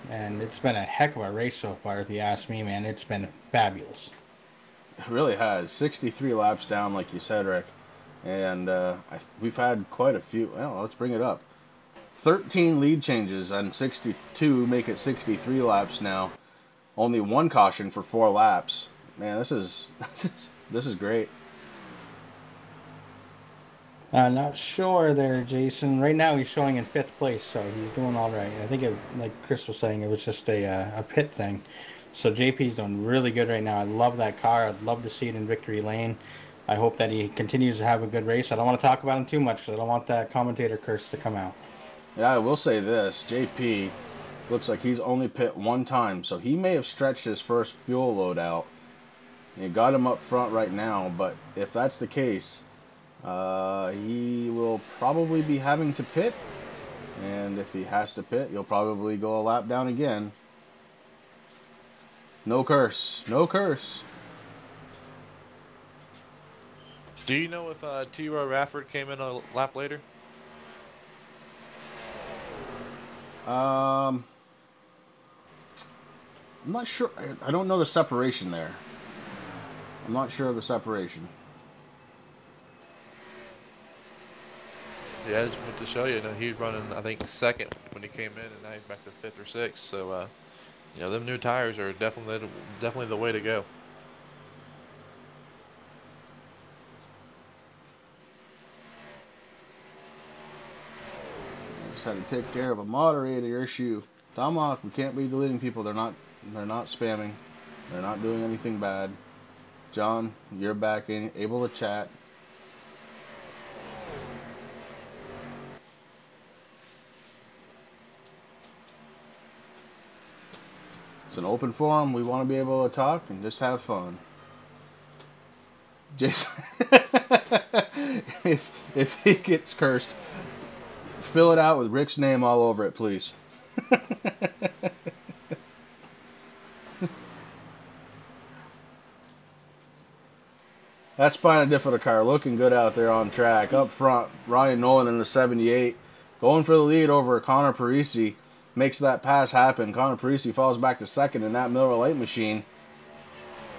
And it's been a heck of a race so far, if you ask me, man. It's been fabulous. It really has. 63 laps down, like you said, Rick. And we've had quite a few. Well, let's bring it up. 13 lead changes on 62 make it 63 laps now. Only 1 caution for 4 laps. Man, this is great. Not sure there, Jason. Right now he's showing in 5th place, so he's doing all right. I think, like Chris was saying, it was just a pit thing. So JP's doing really good right now. I love that car. I'd love to see it in victory lane. I hope that he continues to have a good race. I don't want to talk about him too much because I don't want that commentator curse to come out. Yeah, I will say this. JP looks like he's only pit 1 time, so he may have stretched his first fuel load out. You got him up front right now, but if that's the case, he will probably be having to pit. And if he has to pit, he'll probably go a lap down again. No curse. No curse. Do you know if T-Roy Rafford came in a lap later? I'm not sure. I don't know the separation there. I'm not sure of the separation. Yeah, I just wanted to show you. He was running, I think, 2nd when he came in, and now he's back to 5th or 6th. So, them new tires are definitely the way to go. I just had to take care of a moderator issue. Domok, we can't be deleting people. They're not spamming. They're not doing anything bad. John, you're back in, able to chat. It's an open forum. We want to be able to talk and just have fun. Jason, if he gets cursed, fill it out with Rick's name all over it, please. That Spina Bifida car looking good out there on track. Up front, Ryan Nolan in the 78. Going for the lead over Connor Parisi. Makes that pass happen. Connor Parisi falls back to second in that Miller Lite machine.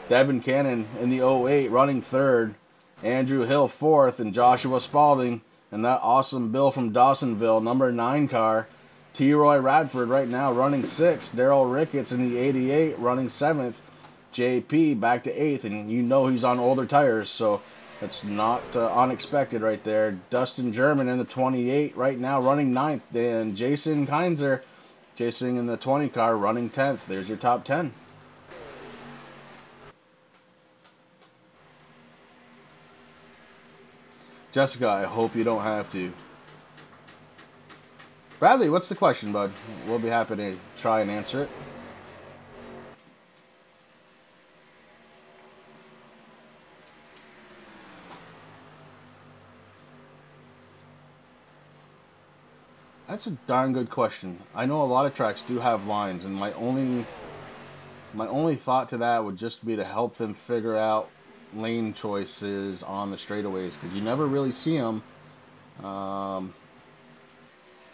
Devin Cannon in the 08 running third. Andrew Hill fourth. And Joshua Spalding and that awesome Bill from Dawsonville, number 9 car. T. Roy Radford right now running 6th. Daryl Ricketts in the 88 running 7th. JP back to 8th, and you know he's on older tires, so that's not unexpected right there. Dustin German in the 28 right now running 9th, and Jason Kinzer chasing in the 20 car running 10th. There's your top 10. Jessica, I hope you don't have to. Bradley, what's the question, bud? We'll be happy to try and answer it. That's a darn good question. I know a lot of tracks do have lines, and my only thought to that would just be to help them figure out lane choices on the straightaways, because you never really see them. Yeah,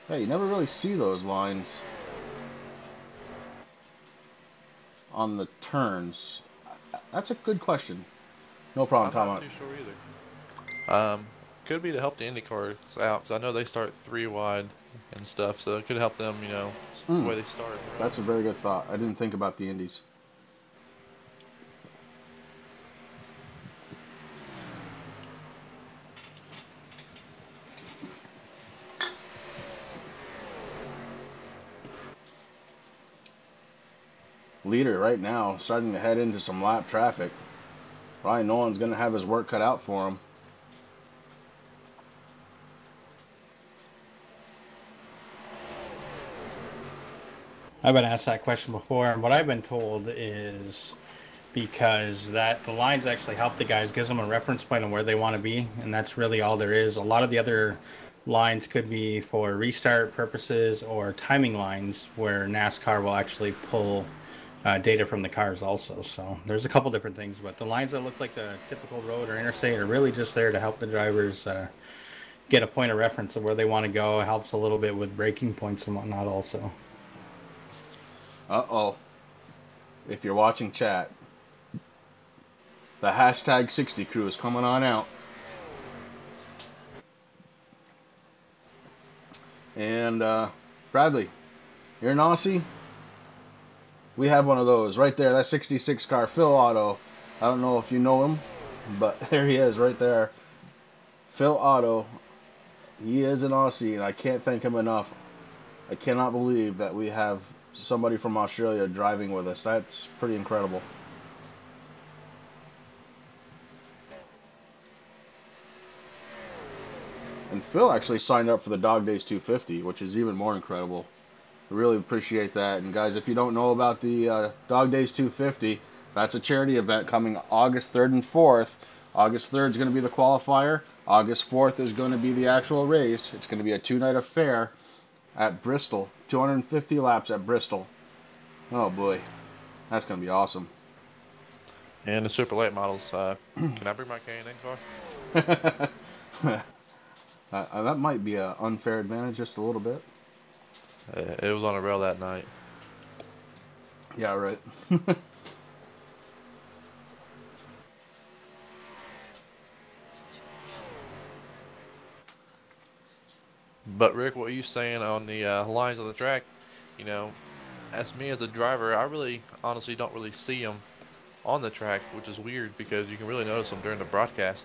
you never really see those lines on the turns. That's a good question. No problem, Tom. I'm not too sure either. Could be to help the Indy cars out, because I know they start 3 wide and stuff, so it could help them, the way they start. Right? That's a very good thought. I didn't think about the Indies. Leader right now starting to head into some lap traffic. Ryan Nolan's going to have his work cut out for him. I've been asked that question before, and what I've been told is because the lines actually help the guys, gives them a reference point on where they want to be, and that's really all there is. A lot of the other lines could be for restart purposes or timing lines where NASCAR will actually pull data from the cars also. So there's a couple different things, but the lines that look like the typical road or interstate are really just there to help the drivers get a point of reference of where they want to go. It helps a little bit with braking points and whatnot also. Uh-oh. If you're watching chat, the hashtag 60 crew is coming on out. And Bradley, you're an Aussie? We have one of those right there. That 66 car, Phil Otto. I don't know if you know him, but there he is right there. Phil Otto. He is an Aussie, and I can't thank him enough. I cannot believe that we have somebody from Australia driving with us. That's pretty incredible. And Phil actually signed up for the Dog Days 250, which is even more incredible. I really appreciate that. And guys, if you don't know about the Dog Days 250, that's a charity event coming August 3rd and 4th. August 3rd is going to be the qualifier. August 4th is going to be the actual race. It's going to be a 2-night affair at Bristol. 250 laps at Bristol. Oh boy. That's going to be awesome. And the super late models. Can I bring my K&N car? That might be an unfair advantage just a little bit. It was on a rail that night. Yeah, right. But Rick, what are you saying on the lines on the track? As me as a driver, I really honestly don't really see them on the track, which is weird because you can really notice them during the broadcast.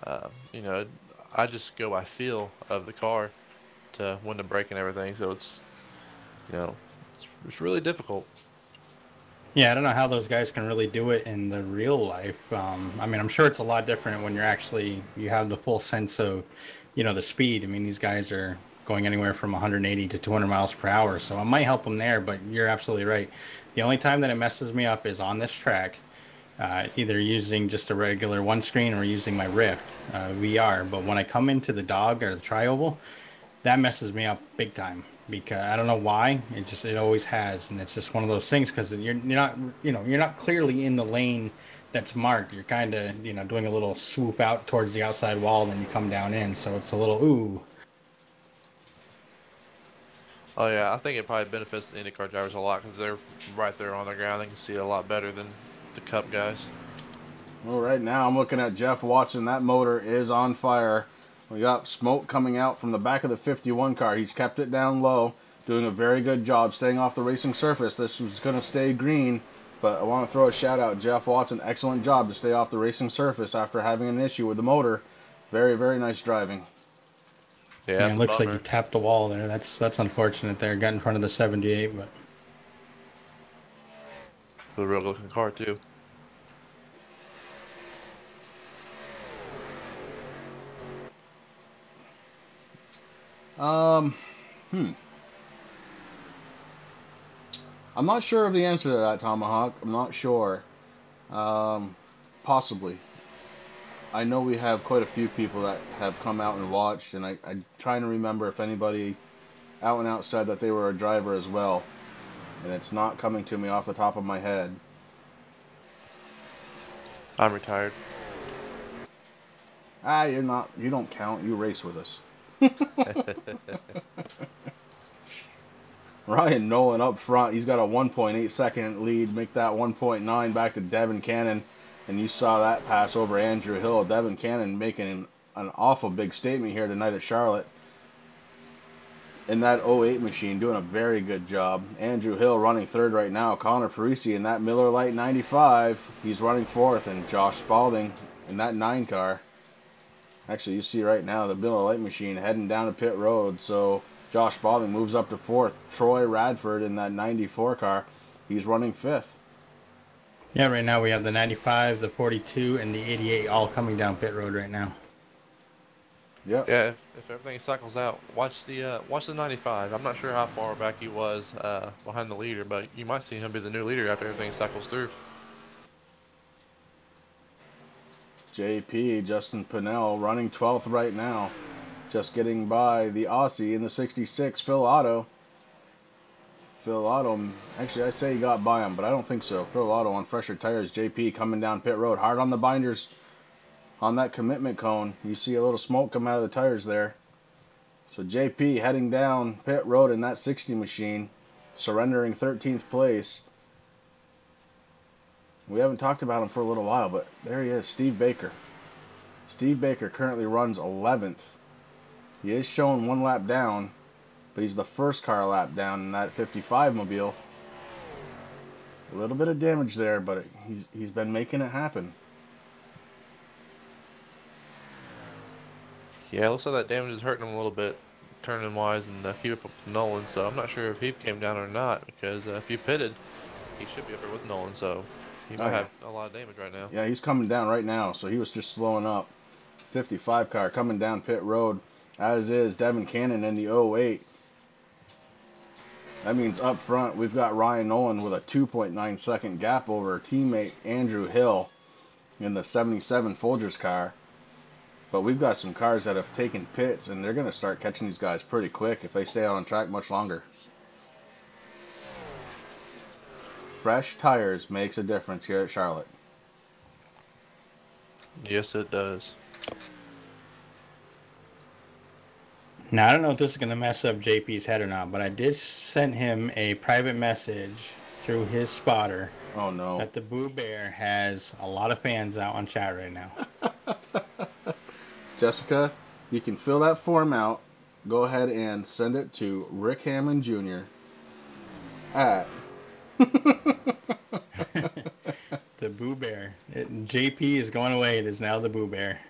I just go by feel of the car to when to brake and everything, so it's really difficult. Yeah, I don't know how those guys can really do it in the real life. I'm sure it's a lot different when you have the full sense of, the speed. These guys are going anywhere from 180 to 200 miles per hour, so it might help them there, but you're absolutely right. The only time that it messes me up is on this track, either using just a regular one screen or using my Rift VR, but when I come into the dog or the tri-oval, that messes me up big time. Because I don't know why, it always has, and it's just one of those things because you're not clearly in the lane that's marked, you're kind of, doing a little swoop out towards the outside wall, and then you come down in. So it's a little ooh. Oh yeah, I think it probably benefits the IndyCar drivers a lot because they're right there on the ground. They can see it a lot better than the Cup guys. Well, right now I'm looking at Jeff Watson. That motor is on fire. We got smoke coming out from the back of the 51 car. He's kept it down low, doing a very good job staying off the racing surface. This was going to stay green, but I want to throw a shout out. Jeff Watson, excellent job to stay off the racing surface after having an issue with the motor. Very, very nice driving. Yeah, Yeah, that's it a looks like you bummer. tapped the wall there. That's unfortunate there. Got in front of the 78, but It's a real looking car too. I'm not sure of the answer to that, Tomahawk. I'm not sure. Possibly. I know we have quite a few people that have come out and watched, and I'm trying to remember if anybody out and out said that they were a driver as well. And it's not coming to me off the top of my head. I'm retired. Ah, you're not. You don't count. You race with us. Ryan Nolan up front. He's got a 1.8 second lead. Make that 1.9 back to Devin Cannon. And you saw that pass over Andrew Hill. Devin Cannon making an awful big statement here tonight at Charlotte. In that '08 machine, doing a very good job. Andrew Hill running third right now. Connor Parisi in that Miller Lite 95. He's running fourth. And Josh Spalding in that 9 car. Actually, you see right now the Miller Lite machine heading down to pit road. So Josh Spalding moves up to fourth. Troy Radford in that 94 car. He's running fifth. yeah, right now we have the 95, the 42, and the 88 all coming down pit road right now. Yep. Yeah, if everything cycles out, watch the 95. I'm not sure how far back he was behind the leader, but you might see him be the new leader after everything cycles through. JP, Justin Pinnell, running 12th right now. Just getting by the Aussie in the 66, Phil Otto. Phil Otto, actually I say he got by him, but I don't think so. Phil Otto on fresher tires. JP coming down pit road, hard on the binders on that commitment cone. You see a little smoke come out of the tires there. So JP heading down pit road in that 60 machine, surrendering 13th place. We haven't talked about him for a little while, but there he is, Steve Baker. Steve Baker currently runs 11th. He is shown 1 lap down, but he's the first car lap down in that 55 mobile. A little bit of damage there, but he's been making it happen. Yeah, it looks like that damage is hurting him a little bit, turning wise and keep up with Nolan. So I'm not sure if he came down or not because if he pitted, he should be up there with Nolan. So he might have a lot of damage right now. Yeah, he's coming down right now, so he was just slowing up. 55 car coming down pit road, as is Devin Cannon in the '08. That means up front, we've got Ryan Nolan with a 2.9 second gap over teammate Andrew Hill in the 77 Folgers car. But we've got some cars that have taken pits, and they're going to start catching these guys pretty quick if they stay out on track much longer. Fresh tires makes a difference here at Charlotte. Yes, it does. Now, I don't know if this is going to mess up JP's head or not, but I did send him a private message through his spotter Oh no. that the Boo Bear has a lot of fans out on chat right now. Jessica, you can fill that form out. Go ahead and send it to Rick Hammond Jr. at The Boo Bear. JP is going away. It is now the Boo Bear.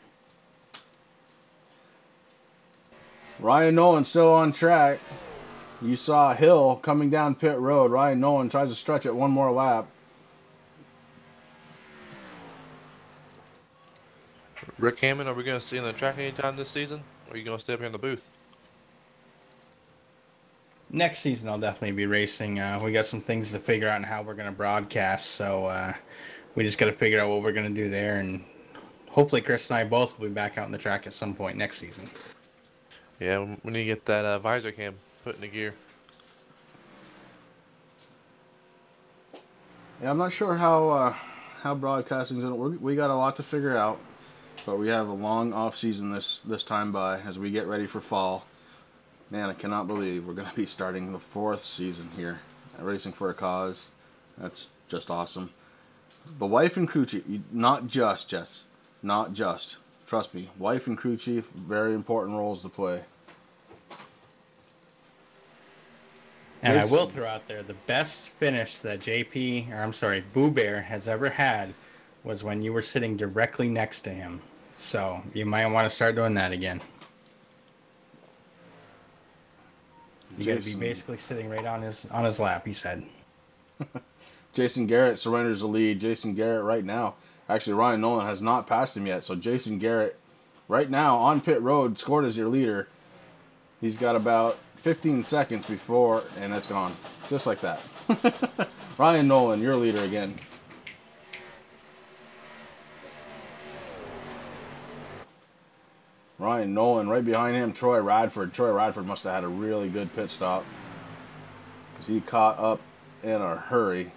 Ryan Nolan still on track. You saw Hill coming down pit road. Ryan Nolan tries to stretch it one more lap. Rick Hammond, are we going to see him on the track anytime this season? Or are you going to stay up here in the booth? Next season, I'll definitely be racing. We got some things to figure out on how we're going to broadcast, so we just got to figure out what we're going to do there, and hopefully Chris and I both will be back out on the track at some point next season. Yeah, we need to get that visor cam put into gear. Yeah, I'm not sure how how broadcasting's gonna work. We got a lot to figure out, but we have a long off season this time by as we get ready for fall. Man, I cannot believe we're gonna be starting the 4th season here at Racing for a Cause. That's just awesome. The wife and crew chief, not just Jess, not just. Trust me, wife and crew chief, very important roles to play. And I will throw out there, the best finish that Boo Bear has ever had was when you were sitting directly next to him. So you might want to start doing that again. You got to be basically sitting right on his lap, he said. Jason Garrett surrenders the lead. Jason Garrett right now. Actually, Ryan Nolan has not passed him yet. So Jason Garrett right now on pit road scored as your leader. He's got about 15 seconds before, and it's gone. Just like that. Ryan Nolan, your leader again. Ryan Nolan, right behind him, Troy Radford. Troy Radford must have had a really good pit stop because he caught up in a hurry.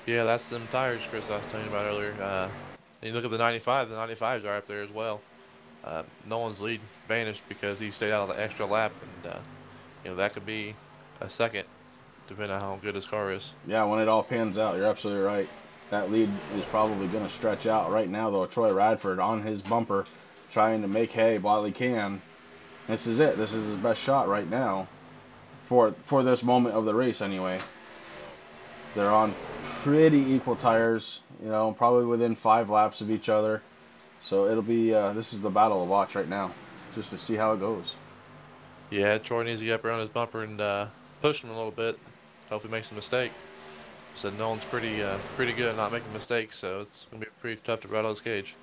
Yeah, that's them tires, Chris, I was telling you about earlier. You look at the 95, the 95s are up there as well. Nolan's lead vanished because he stayed out of the extra lap, and that could be a second, depending on how good his car is. Yeah, when it all pans out, you're absolutely right. That lead is probably going to stretch out right now, though. Troy Radford on his bumper, trying to make hay while he can. This is it. This is his best shot right now for this moment of the race, anyway. They're on pretty equal tires, probably within 5 laps of each other. So it'll be, this is the battle to watch right now, just to see how it goes. Yeah, Troy needs to get up around his bumper and push him a little bit. Hope he makes a mistake. So Nolan's pretty good at not making mistakes, so it's going to be pretty tough to rattle his cage.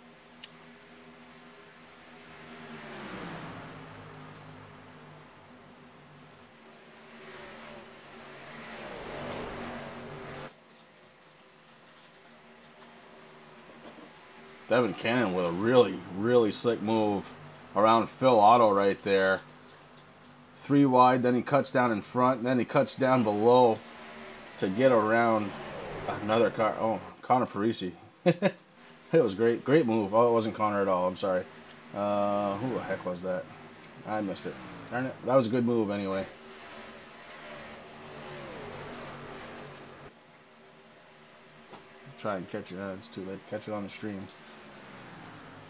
Devin Cannon with a really, really slick move around Phil Otto right there. 3 wide, then he cuts down in front, then he cuts down below to get around another car. Oh, Connor Parisi. It was great. Great move. Oh, it wasn't Connor at all. I'm sorry. Who the heck was that? I missed it. Darn it. That was a good move anyway. Try and catch it. It's too late to catch it on the stream.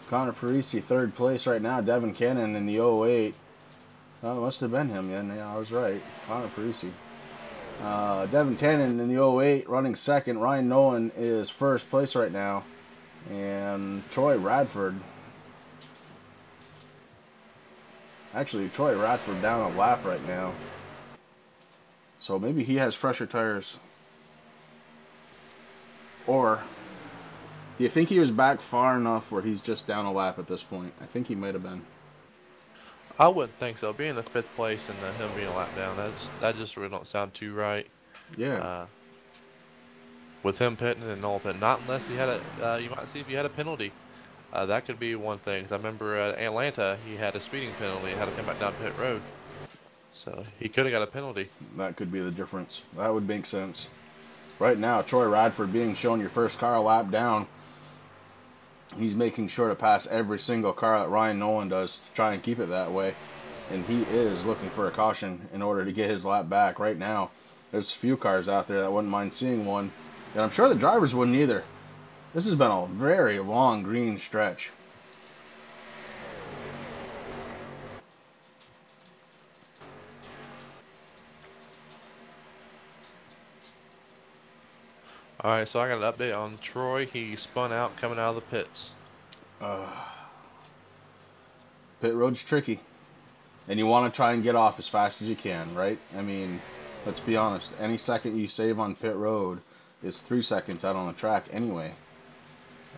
Connor Parisi, 3rd place right now. Devin Cannon in the 08. Oh, it must have been him then. Yeah, I was right. Connor Parisi. Devin Cannon in the 08 running 2nd. Ryan Nolan is 1st place right now. And Troy Radford. Actually, Troy Radford down a lap right now. So maybe he has fresher tires. Or do you think he was back far enough where he's just down a lap at this point? I think he might have been. I wouldn't think so. Being in the 5th place and him being a lap down, that just really don't sound too right. Yeah. With him pitting and Nolan pitting, not unless he had you might see if he had a penalty. That could be one thing. 'Cause I remember at Atlanta, he had a speeding penalty and had to come back down pit road. So he could have got a penalty. That could be the difference. That would make sense. Right now, Troy Radford being shown your first car a lap down. He's making sure to pass every single car that Ryan Nolan does to try and keep it that way. And he is looking for a caution in order to get his lap back right now. There's a few cars out there that wouldn't mind seeing one. And I'm sure the drivers wouldn't either. This has been a very long green stretch. All right, so I got an update on Troy. He spun out coming out of the pits. Pit road's tricky. And you want to try and get off as fast as you can, right? I mean, let's be honest. Any second you save on pit road is 3 seconds out on the track anyway.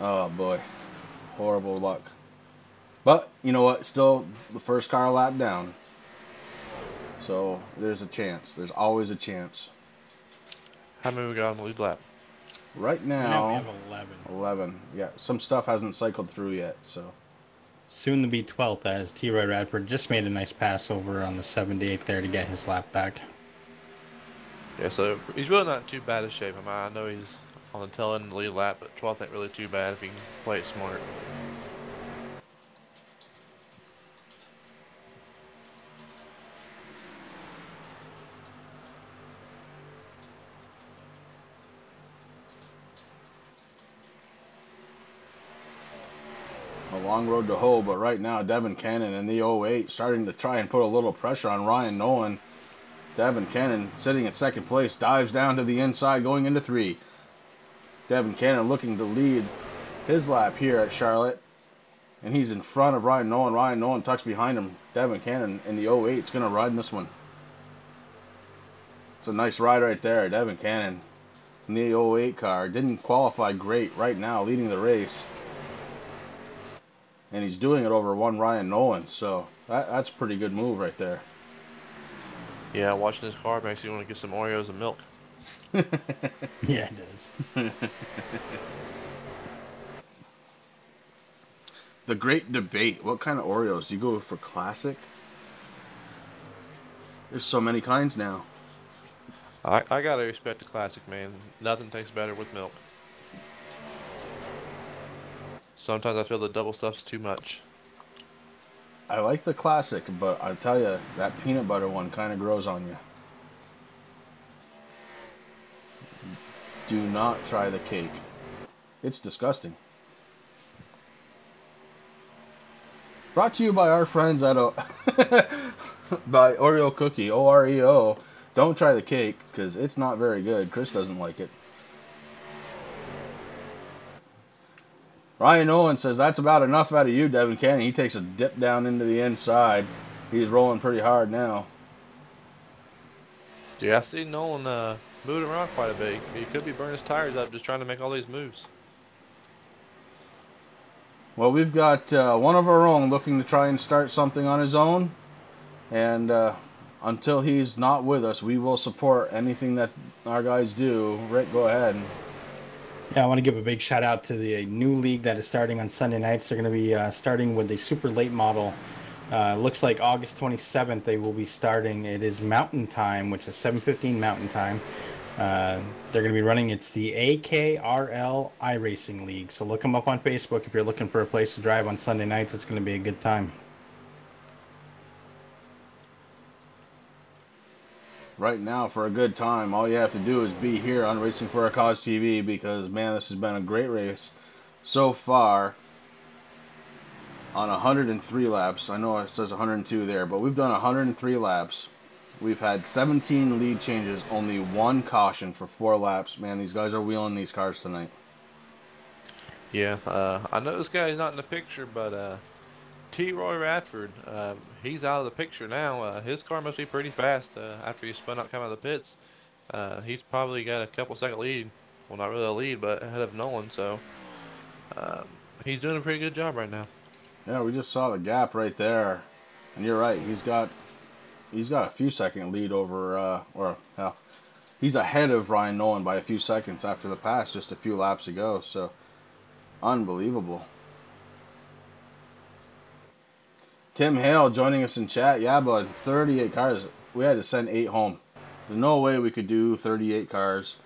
Oh, boy. Horrible luck. But, you know what? Still the first car lap down. So, there's a chance. There's always a chance. How many we got on the lead lap? Right now, we have 11. 11. Yeah, some stuff hasn't cycled through yet, so. Soon to be 12th, as T-Roy Radford just made a nice pass over on the 78 there to get his lap back. Yeah, so he's really not too bad a shape. I know he's on the tail end of the lead lap, but 12th ain't really too bad if you can play it smart. A long road to hoe, but right now Devin Cannon in the 08 starting to try and put a little pressure on Ryan Nolan. Devin Cannon sitting in second place, dives down to the inside going into 3. Devin Cannon looking to lead his lap here at Charlotte. And he's in front of Ryan Nolan. Ryan Nolan tucks behind him. Devin Cannon in the 08 is going to ride in this one. It's a nice ride right there. Devin Cannon in the 08 car. Didn't qualify great right now, leading the race. And he's doing it over one Ryan Nolan. So that's a pretty good move right there. Yeah, watching this car makes you want to get some Oreos and milk. Yeah, it does. The great debate. What kind of Oreos? Do you go for classic? There's so many kinds now. I gotta respect the classic, man. Nothing tastes better with milk. Sometimes I feel the double stuff's too much. I like the classic, but I tell you, that peanut butter one kind of grows on you. Do not try the cake. It's disgusting. Brought to you by our friends at by Oreo Cookie, Oreo. Don't try the cake, because it's not very good. Chris doesn't like it. Ryan Nolan says, that's about enough out of you, Devin Cannon. He takes a dip down into the inside. He's rolling pretty hard now. Yeah, I see Nolan moving around quite a bit. He could be burning his tires up just trying to make all these moves. Well, we've got one of our own looking to try and start something on his own. And until he's not with us, we will support anything that our guys do. Rick, go ahead. Yeah, I want to give a big shout out to the new league that is starting on Sunday nights. They're going to be starting with the super late model. Looks like August 27th they will be starting. It is Mountain Time, which is 7:15 Mountain Time. They're going to be running, it's the AKRL iRacing League. So look them up on Facebook if you're looking for a place to drive on Sunday nights. It's going to be a good time. Right now, for a good time, all you have to do is be here on Racing for a Cause TV, because, man, this has been a great race so far on 103 laps. I know it says 102 there, but we've done 103 laps. We've had 17 lead changes, only one caution for 4 laps. Man, these guys are wheeling these cars tonight. Yeah, I know this guy's not in the picture, but T. Roy Radford, he's out of the picture now. His car must be pretty fast after he spun out coming out of the pits. He's probably got a couple second lead. Well, not really a lead, but ahead of Nolan, so he's doing a pretty good job right now. Yeah, we just saw the gap right there. And you're right, he's got a few second lead over, he's ahead of Ryan Nolan by a few seconds after the pass just a few laps ago. So, unbelievable. Tim Hale joining us in chat. Yeah, but 38 cars. We had to send 8 home. There's no way we could do 38 cars.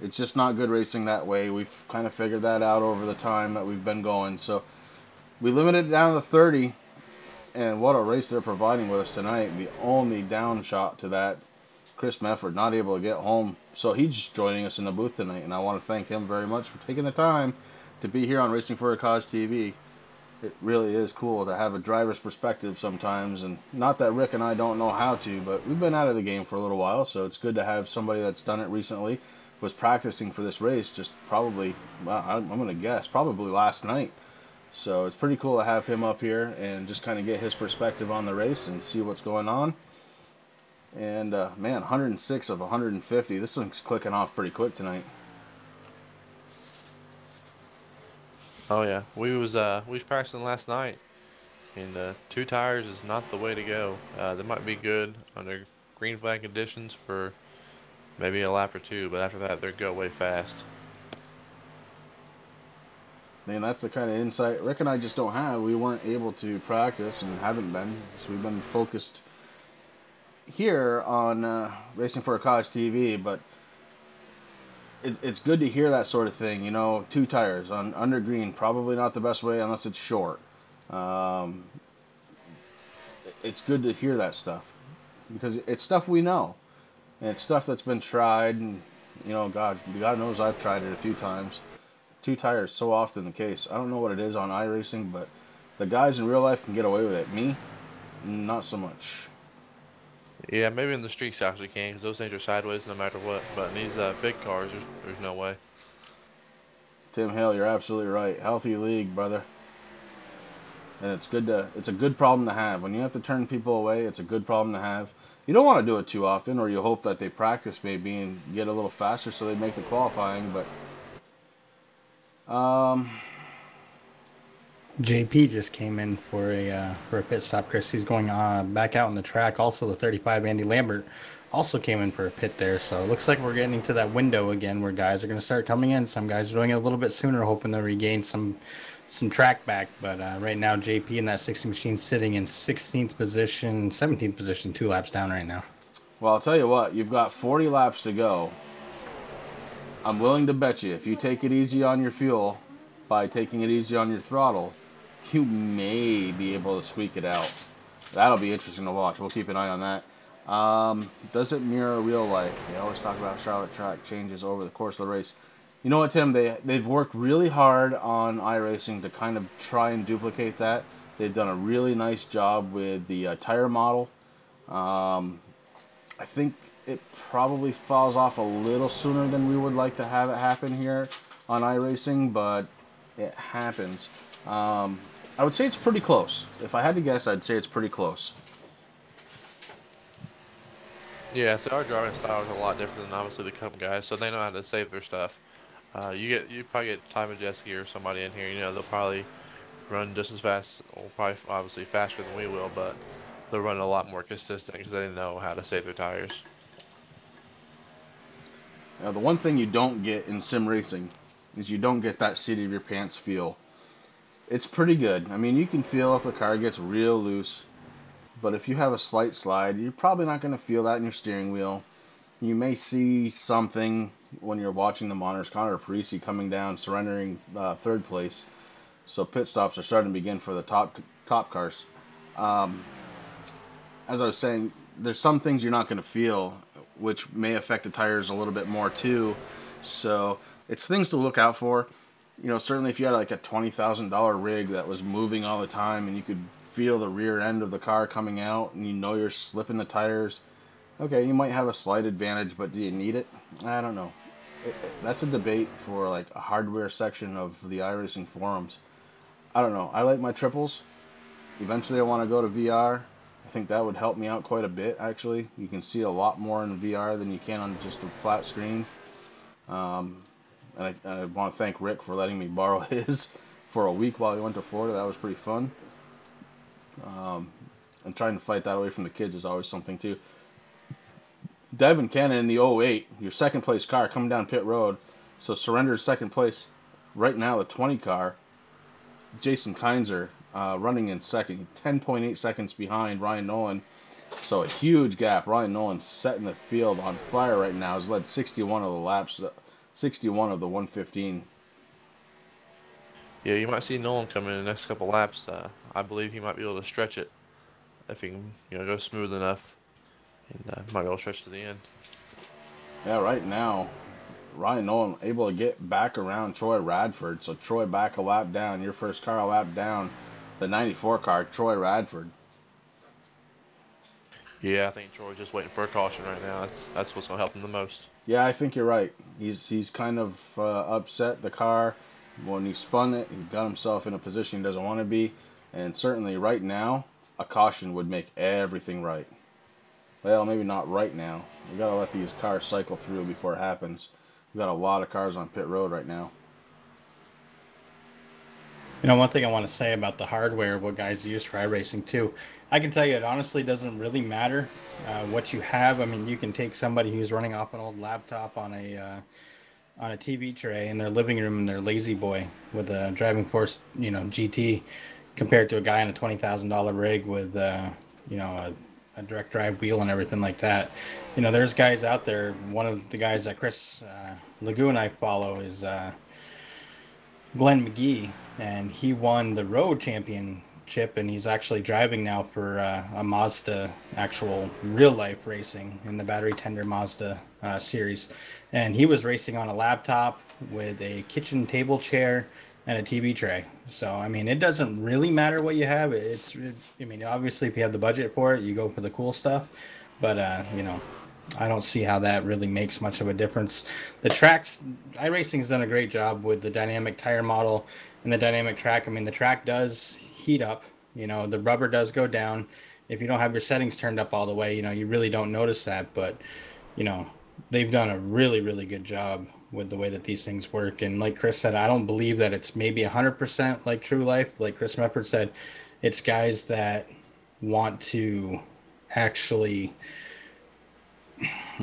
It's just not good racing that way. We've kind of figured that out over the time that we've been going. So we limited it down to 30. And what a race they're providing with us tonight. The only down shot to that, Chris Mefford, not able to get home. So he's joining us in the booth tonight. And I want to thank him very much for taking the time to be here on Racing for a Cause TV. It really is cool to have a driver's perspective sometimes, and not that Rick and I don't know how to, but we've been out of the game for a little while, so it's good to have somebody that's done it recently, was practicing for this race just probably, well, I'm going to guess, probably last night. So it's pretty cool to have him up here and just kind of get his perspective on the race and see what's going on. And, man, 106 of 150. This one's clicking off pretty quick tonight. Oh yeah, we was practicing last night, and 2 tires is not the way to go. They might be good under green flag conditions for maybe a lap or 2, but after that, they go way fast. Man, that's the kind of insight Rick and I just don't have. We weren't able to practice and haven't been, so we've been focused here on Racing for a Cause TV, but it's good to hear that sort of thing. You know, 2 tires on under green, probably not the best way unless it's short. Um, it's good to hear that stuff because it's stuff we know, and it's stuff that's been tried. And you know, God knows I've tried it a few times. 2 tires so often the case. I don't know what it is on iRacing, but the guys in real life can get away with it. Me, not so much. Yeah, maybe in the streets you actually can, 'cause those things are sideways no matter what. But in these big cars, there's no way. Tim Hale, you're absolutely right. Healthy league, brother. And it's a good problem to have. When you have to turn people away, it's a good problem to have. You don't want to do it too often, or you hope that they practice maybe and get a little faster so they make the qualifying, but JP just came in for a pit stop, Chris. He's going back out on the track. Also, the 35 Andy Lambert also came in for a pit there. So it looks like we're getting to that window again where guys are going to start coming in. Some guys are doing it a little bit sooner, hoping to regain some track back. But right now, JP in that 60 machine sitting in 16th position, 17th position, 2 laps down right now. well, I'll tell you what, you've got 40 laps to go. I'm willing to bet you if you take it easy on your fuel by taking it easy on your throttle, you may be able to squeak it out. That'll be interesting to watch. We'll keep an eye on that. Does it mirror real life? They always talk about Charlotte track changes over the course of the race. You know what, Tim? They've worked really hard on iRacing to kind of try and duplicate that. They've done a really nice job with the tire model. I think it probably falls off a little sooner than we would like to have it happen here on iRacing, but it happens. I would say it's pretty close. If I had to guess, I'd say it's pretty close. Yeah, so our driving style is a lot different than obviously the Cup guys, so they know how to save their stuff. You probably get Time and Jesse or somebody in here. You know, they'll probably run just as fast, or probably obviously faster than we will, but they'll run a lot more consistent because they know how to save their tires. Now, the one thing you don't get in sim racing is you don't get that seat of your pants feel. It's pretty good. I mean, you can feel if the car gets real loose, but if you have a slight slide, you're probably not going to feel that in your steering wheel. You may see something when you're watching the monitors. Connor Parisi coming down, surrendering 3rd place. So pit stops are starting to begin for the top cars. As I was saying, there's some things you're not going to feel, which may affect the tires a little bit more too. So it's things to look out for. You know, certainly if you had like a $20,000 rig that was moving all the time and you could feel the rear end of the car coming out and you know you're slipping the tires, okay, you might have a slight advantage, but do you need it? I don't know. That's a debate for like a hardware section of the iRacing forums. I don't know. I like my triples. Eventually I want to go to VR. I think that would help me out quite a bit, actually. You can see a lot more in VR than you can on just a flat screen. And I want to thank Rick for letting me borrow his for a week while he went to Florida. That was pretty fun. And trying to fight that away from the kids is always something, too. Devin Cannon in the 08, your 2nd place car coming down pit road. So surrenders 2nd place. Right now, the 20 car, Jason Kinzer running in 2nd, 10.8 seconds behind Ryan Nolan. So a huge gap. Ryan Nolan setting the field on fire right now. Has led 61 of the laps, 61 of the 115. Yeah, you might see Nolan come in the next couple laps. I believe he might be able to stretch it if he can, go smooth enough, and might be able to stretch to the end. Yeah, right now, Ryan Nolan able to get back around Troy Radford. So Troy back a lap down. Your first car a lap down. The 94 car, Troy Radford. Yeah, I think Troy's just waiting for a caution right now. That's what's going to help him the most. Yeah, I think you're right. He's kind of upset the car. When he spun it, he got himself in a position he doesn't want to be. And certainly right now, a caution would make everything right. Well, maybe not right now. We got to let these cars cycle through before it happens. We got a lot of cars on pit road right now. You know, one thing I want to say about the hardware, what guys use for iRacing too, I can tell you it honestly doesn't really matter what you have. I mean, you can take somebody who's running off an old laptop on a TV tray in their living room in their lazy boy with a driving force, GT, compared to a guy in a $20,000 rig with, a a direct drive wheel and everything like that. You know, there's guys out there. One of the guys that Chris Lagoon and I follow is Glenn McGee, and he won the road championship, and he's actually driving now for a Mazda, actual real life racing in the battery tender Mazda series. And he was racing on a laptop with a kitchen table chair and a TV tray. So I mean, it doesn't really matter what you have. I mean, obviously, if you have the budget for it, you go for the cool stuff. But you know, I don't see how that really makes much of a difference. The tracks, iRacing's done a great job with the dynamic tire model and the dynamic track. I mean, the track does heat up. You know, the rubber does go down. If you don't have your settings turned up all the way, you know, you really don't notice that. But, you know, they've done a really, really good job with the way that these things work. And like Chris said, I don't believe that it's maybe 100% like True Life. Like Chris Mefford said, it's guys that want to actually,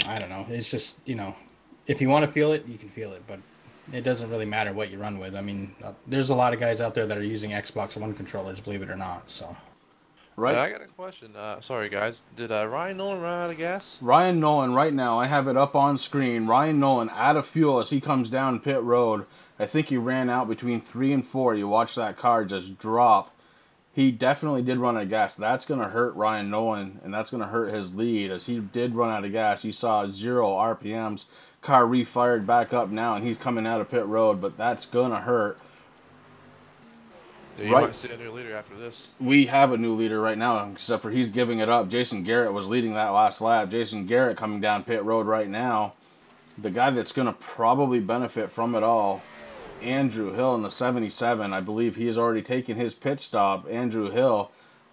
I don't know. It's just, you know, if you want to feel it, you can feel it, but it doesn't really matter what you run with. I mean, there's a lot of guys out there that are using Xbox One controllers, believe it or not. So, Right. I got a question. Sorry, guys. Did Ryan Nolan run out of gas? Ryan Nolan, right now, I have it up on screen. Ryan Nolan out of fuel as he comes down pit road. I think he ran out between 3 and 4. You watch that car just drop. He definitely did run out of gas. That's going to hurt Ryan Nolan, and that's going to hurt his lead as he did run out of gas. You saw 0 RPMs. Car refired back up now, and he's coming out of pit road, but that's going to hurt. Yeah, you might see a new leader after this. We have a new leader right now, except for he's giving it up. Jason Garrett was leading that last lap. Jason Garrett coming down pit road right now. The guy that's going to probably benefit from it all, Andrew Hill in the 77. I believe he has already taken his pit stop. Andrew Hill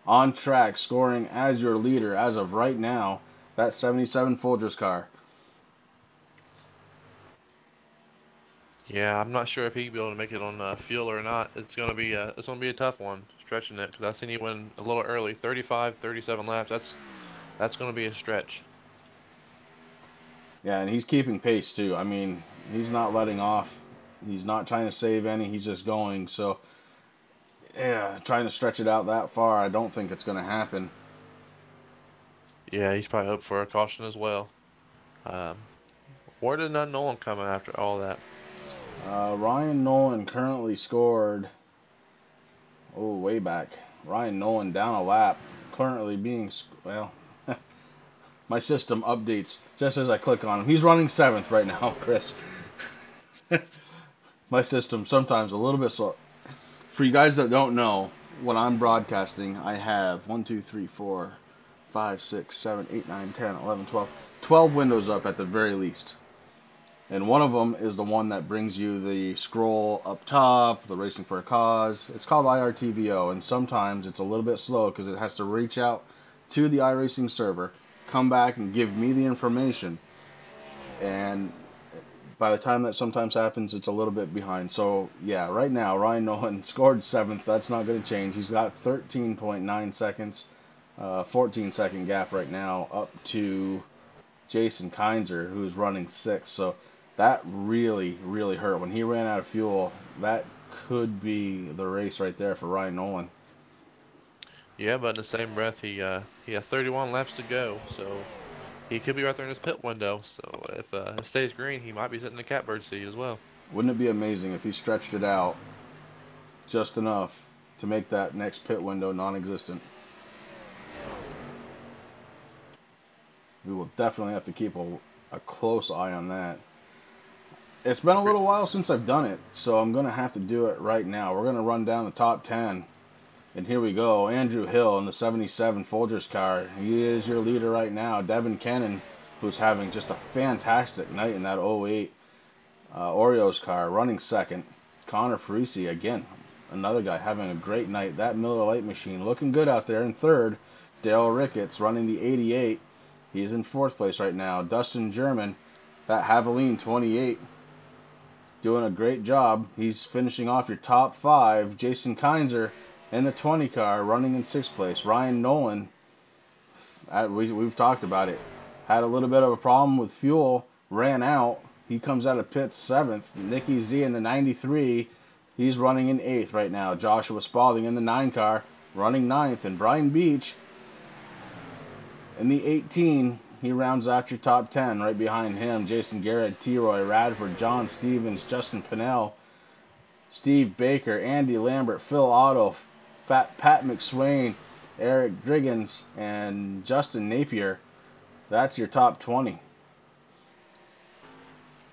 on track, scoring as your leader as of right now. That 77 Folgers car. Yeah, I'm not sure if he'll be able to make it on fuel or not. It's gonna be a tough one stretching it because I seen he went a little early, 35, 37 laps. That's gonna be a stretch. Yeah, and he's keeping pace too. I mean, he's not letting off. He's not trying to save any. He's just going. So, yeah, trying to stretch it out that far, I don't think it's going to happen. Yeah, he's probably up for a caution as well. Where did Nolan come in after all that? Ryan Nolan currently scored. Oh, way back. Ryan Nolan down a lap. Currently being, well, my system updates just as I click on him. He's running 7th right now, Chris. My system sometimes a little bit slow. For you guys that don't know, when I'm broadcasting, I have 1, 2, 3, 4, 5, 6, 7, 8, 9, 10, 11, 12. 12 windows up at the very least. And one of them is the one that brings you the scroll up top, the Racing for a Cause. It's called IRTVO, and sometimes it's a little bit slow because it has to reach out to the iRacing server, come back and give me the information. And by the time that sometimes happens, it's a little bit behind. So, yeah, right now, Ryan Nolan scored 7th. That's not going to change. He's got 13.9 seconds, 14-second gap right now up to Jason Kinzer, who's running 6th. So, that really, really hurt. When he ran out of fuel, that could be the race right there for Ryan Nolan. Yeah, but in the same breath, he had 31 laps to go, so he could be right there in his pit window. So if it stays green, he might be sitting in the catbird seat as well. Wouldn't it be amazing if he stretched it out just enough to make that next pit window non-existent? We will definitely have to keep a close eye on that. It's been a little while since I've done it, so I'm going to have to do it right now. We're going to run down the top 10. And here we go. Andrew Hill in the 77 Folgers car. He is your leader right now. Devin Kennan, who's having just a fantastic night in that 08 Oreos car, running 2nd. Connor Parisi, again, another guy having a great night. That Miller Lite machine looking good out there in 3rd. Dale Ricketts running the 88. He's in 4th place right now. Dustin German, that Haviline 28, doing a great job. He's finishing off your top 5. Jason Kinzer in the 20 car, running in 6th place. Ryan Nolan, we've talked about it, had a little bit of a problem with fuel, ran out. He comes out of pits 7th. Nicky Z in the 93, he's running in 8th right now. Joshua Spalding in the 9 car, running 9th. And Brian Beach, In the 18, he rounds out your top 10. Right behind him, Jason Garrett, T-Roy Radford, John Stevens, Justin Pinnell, Steve Baker, Andy Lambert, Phil Otto, Pat McSwain, Eric Driggins, and Justin Napier. That's your top 20.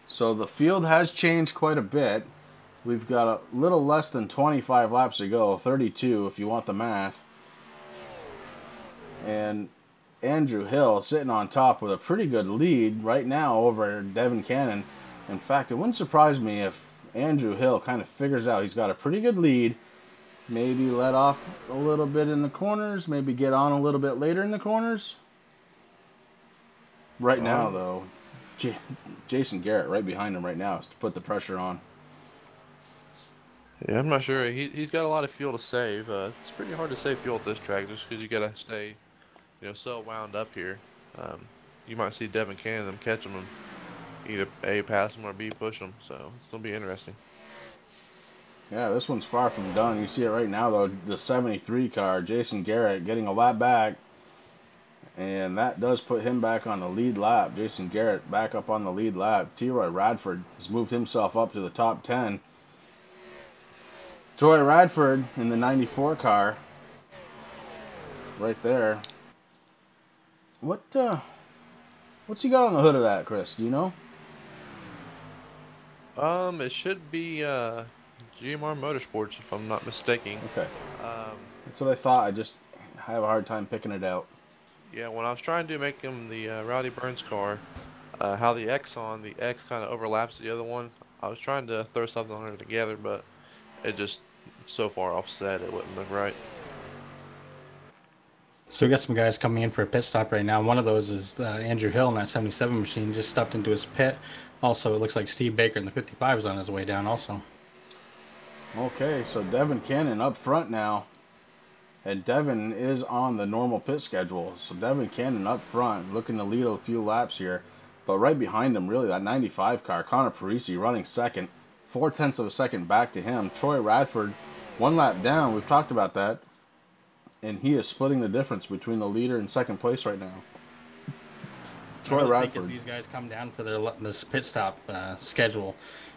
So the field has changed quite a bit. We've got a little less than 25 laps to go, 32 if you want the math. And Andrew Hill sitting on top with a pretty good lead right now over Devin Cannon. In fact, it wouldn't surprise me if Andrew Hill kind of figures out he's got a pretty good lead. Maybe let off a little bit in the corners, maybe get on a little bit later in the corners. Right now, though, Jason Garrett right behind him right now is to put the pressure on. Yeah, I'm not sure. He's got a lot of fuel to save. It's pretty hard to save fuel at this track just because you got to stay, so wound up here. You might see Devin Cannon them catching him, either A, pass him or B, push him. So it's gonna be interesting. Yeah, this one's far from done. You see it right now, though. The 73 car, Jason Garrett, getting a lap back. And that does put him back on the lead lap. Jason Garrett back up on the lead lap. T-Roy Radford has moved himself up to the top 10. Troy Radford in the 94 car. Right there. What's he got on the hood of that, Chris? Do you know? It should be GMR Motorsports, if I'm not mistaken. Okay. That's what I thought. I just have a hard time picking it out. Yeah, when I was trying to make him the Rowdy Burns car, how the X kind of overlaps the other one. I was trying to throw something on it together, but it just so far offset it wouldn't look right. So we got some guys coming in for a pit stop right now. One of those is Andrew Hill in that 77 machine, just stepped into his pit. Also, it looks like Steve Baker in the 55 is on his way down also. Okay, so Devin Cannon up front now. And Devin is on the normal pit schedule. So Devin Cannon up front, looking to lead a few laps here. But right behind him, really, that 95 car, Connor Parisi running second. 0.4 of a second back to him. Troy Radford, one lap down. We've talked about that. And he is splitting the difference between the leader and second place right now. Troy Radford. Think as these guys come down for this pit stop schedule,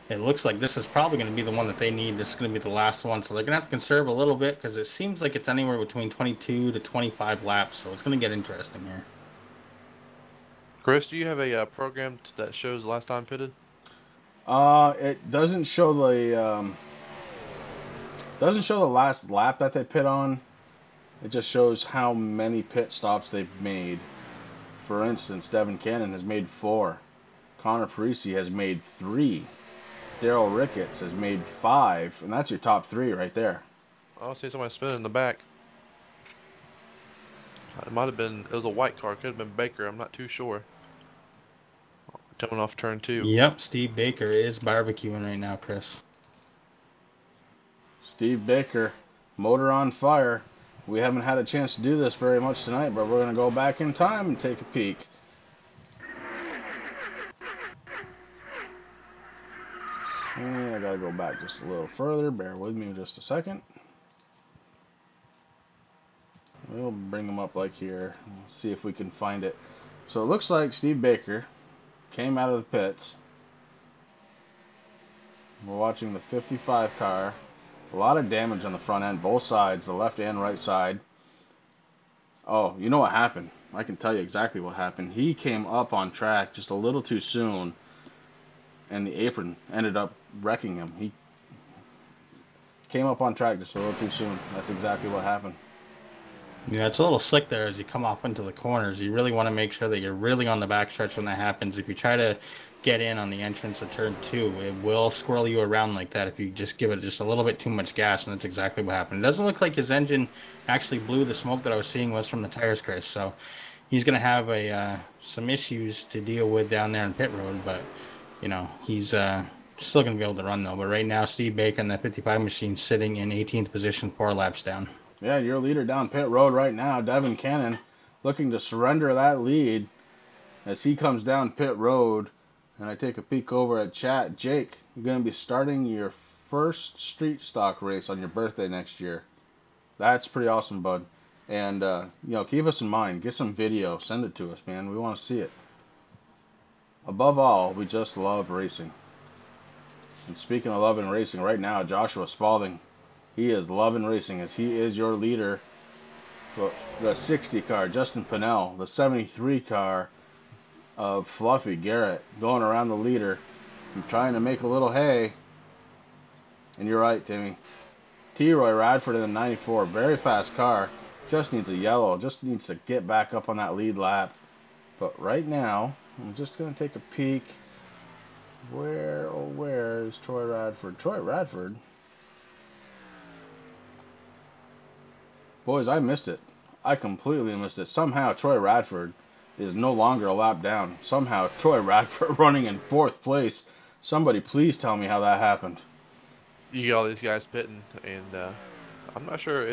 it looks like this is probably going to be the one that they need. This is going to be the last one. So they're going to have to conserve a little bit because it seems like it's anywhere between 22 to 25 laps. So it's going to get interesting here. Chris, do you have a program that shows the last time pitted? It doesn't show the last lap that they pit on. It just shows how many pit stops they've made. For instance, Devin Cannon has made 4. Connor Parisi has made 3. Daryl Ricketts has made 5. And that's your top 3 right there. I see somebody spinning in the back. It might have been, it was a white car. It could have been Baker. I'm not too sure. Coming off turn 2. Yep, Steve Baker is barbecuing right now, Chris. Steve Baker, motor on fire. We haven't had a chance to do this very much tonight, but we're going to go back in time and take a peek. And I got to go back just a little further. Bear with me just a second. We'll bring them up like here. See if we can find it. So it looks like Steve Baker came out of the pits. We're watching the 55 car. A lot of damage on the front end, both sides, the left and right side. Oh, you know what happened? I can tell you exactly what happened. He came up on track just a little too soon, and the apron ended up wrecking him. He came up on track just a little too soon. That's exactly what happened. Yeah, it's a little slick there as you come off into the corners. You really want to make sure that you're really on the backstretch when that happens. If you try to get in on the entrance of turn 2, it will swirl you around like that if you just give it just a little bit too much gas, and that's exactly what happened. It doesn't look like his engine actually blew. The smoke that I was seeing was from the tires, Chris. So he's going to have some issues to deal with down there in pit road, but he's still going to be able to run though. But right now, Steve Baker in that 55 machine sitting in 18th position, 4 laps down. Yeah, your leader down pit road right now, Devin Cannon, looking to surrender that lead as he comes down pit road. And I take a peek over at chat. Jake, you're going to be starting your first street stock race on your birthday next year. That's pretty awesome, bud. And, keep us in mind. Get some video. Send it to us, man. We want to see it. Above all, we just love racing. And speaking of loving racing, right now, Joshua Spalding, he is loving racing as he is your leader. The 60 car, Justin Pinnell. The 73 car of Fluffy Garrett going around the leader and trying to make a little hay. And you're right, Timmy. T-Roy Radford in the 94, very fast car. Just needs a yellow. Just needs to get back up on that lead lap. But right now, I'm just going to take a peek. Where is Troy Radford? Troy Radford? Boys, I missed it. I completely missed it. Somehow, Troy Radford is no longer a lap down. Somehow, Troy Radford running in 4th place. Somebody please tell me how that happened. You got all these guys pitting, and I'm not sure.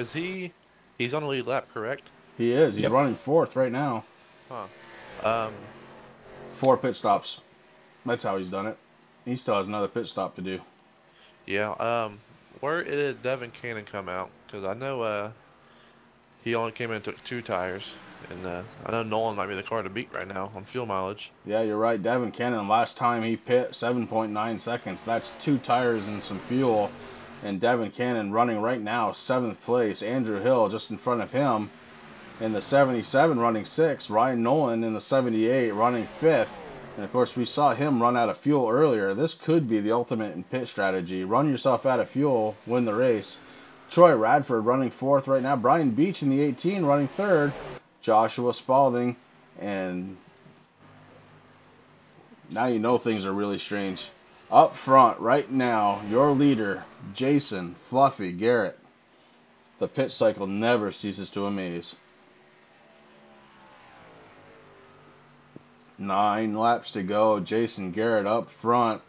He's on the lead lap, correct? He is. He's Yep. running 4th right now. Huh. 4 pit stops. That's how he's done it. He still has another pit stop to do. Yeah. Where did Devin Cannon come out? Because I know he only came in and took 2 tires, and I know Nolan might be the car to beat right now on fuel mileage. Yeah, you're right. Devin Cannon, last time he pit, 7.9 seconds. That's 2 tires and some fuel. And Devin Cannon running right now, 7th place. Andrew Hill just in front of him in the 77 running 6th. Ryan Nolan in the 78 running 5th. And of course, we saw him run out of fuel earlier. This could be the ultimate in pit strategy. Run yourself out of fuel, win the race. Troy Radford running 4th right now. Brian Beach in the 18 running 3rd. Joshua Spalding. And now you know things are really strange. Up front right now, your leader, Jason Fluffy Garrett. The pit cycle never ceases to amaze. 9 laps to go. Jason Garrett up front.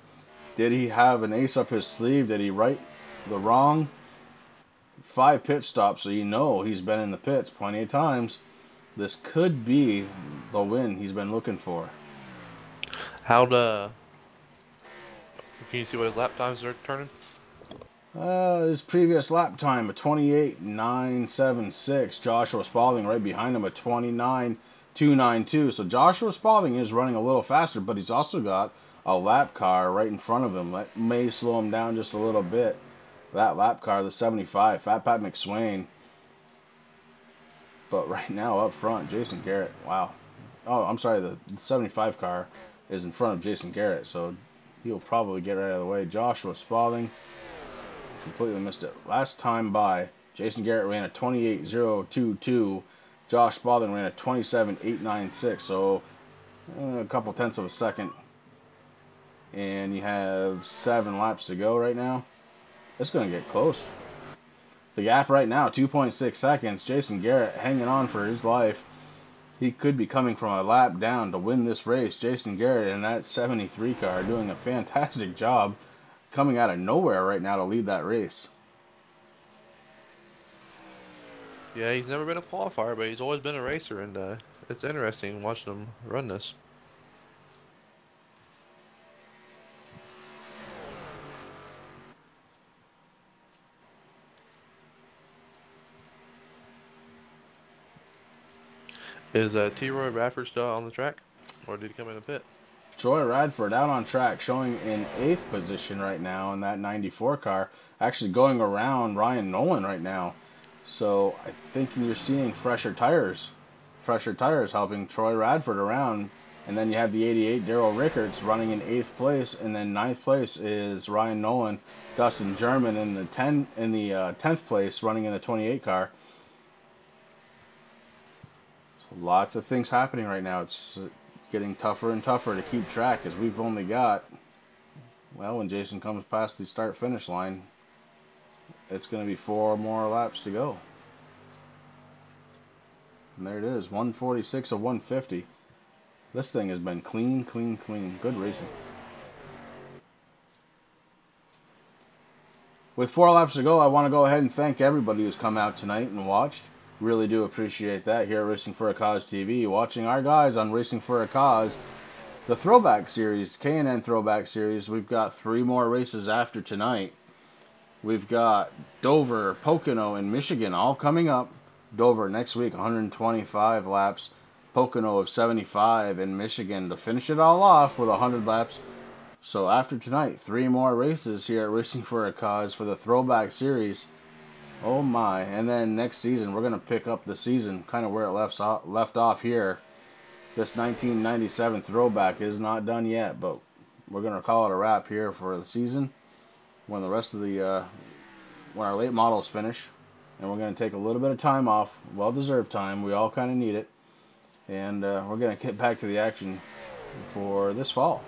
Did he have an ace up his sleeve? Did he right the wrong? 5 pit stops, so you know he's been in the pits plenty of times. This could be the win he's been looking for. Can you see what his lap times are turning? His previous lap time, a 28.976. Joshua Spalding right behind him, a 29.292. So Joshua Spalding is running a little faster, but he's also got a lap car right in front of him. That may slow him down just a little bit. That lap car, the 75, Fat Pat McSwain. But right now, up front, Jason Garrett. Wow. Oh, I'm sorry, the 75 car is in front of Jason Garrett, so he'll probably get right out of the way. Joshua Spalding completely missed it. Last time by, Jason Garrett ran a 28.022. Josh Spalding ran a 27.896, so a couple tenths of a second. And you have 7 laps to go right now. It's going to get close. The gap right now, 2.6 seconds. Jason Garrett hanging on for his life. He could be coming from a lap down to win this race. Jason Garrett in that 73 car doing a fantastic job coming out of nowhere right now to lead that race. Yeah, he's never been a qualifier, but he's always been a racer, and it's interesting watching him run this. Is T-Roy Radford still on the track, or did he come in a pit? Troy Radford out on track, showing in 8th position right now in that 94 car, actually going around Ryan Nolan right now. So I think you're seeing fresher tires helping Troy Radford around. And then you have the 88 Daryl Rickards running in 8th place, and then 9th place is Ryan Nolan, Dustin German in the 10th place running in the 28 car. So lots of things happening right now. It's getting tougher and tougher to keep track as we've only got, well, when Jason comes past the start finish line, it's going to be 4 more laps to go. And there it is, 146 of 150. This thing has been clean, clean, clean. Good racing. With 4 laps to go, I want to go ahead and thank everybody who's come out tonight and watched. Really do appreciate that here at Racing for a Cause TV. Watching our guys on Racing for a Cause. The Throwback Series, K&N Throwback Series, we've got 3 more races after tonight. We've got Dover, Pocono, and Michigan all coming up. Dover next week, 125 laps. Pocono of 75 in Michigan to finish it all off with 100 laps. So after tonight, 3 more races here at Racing for a Cause for the Throwback Series. Oh my. And then next season, we're going to pick up the season kind of where it left off here. This 1997 Throwback is not done yet, but we're going to call it a wrap here for the season when the rest of the when our late models finish. And we're going to take a little bit of time off, well-deserved time. We all kind of need it. And we're going to get back to the action for this fall.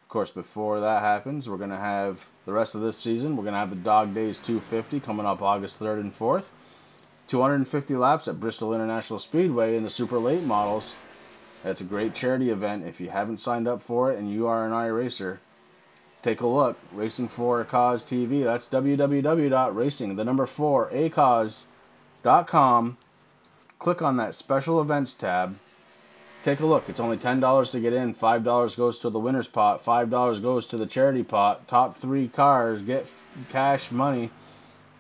Of course, before that happens, we're going to have the rest of this season. We're going to have the Dog Days 250 coming up August 3rd and 4th. 250 laps at Bristol International Speedway in the super late models. That's a great charity event. If you haven't signed up for it and you are an iRacer, take a look. Racing for a Cause TV. That's www.racing4acause.com. Click on that special events tab. Take a look. It's only $10 to get in. $5 goes to the winner's pot. $5 goes to the charity pot. Top 3 cars get cash money.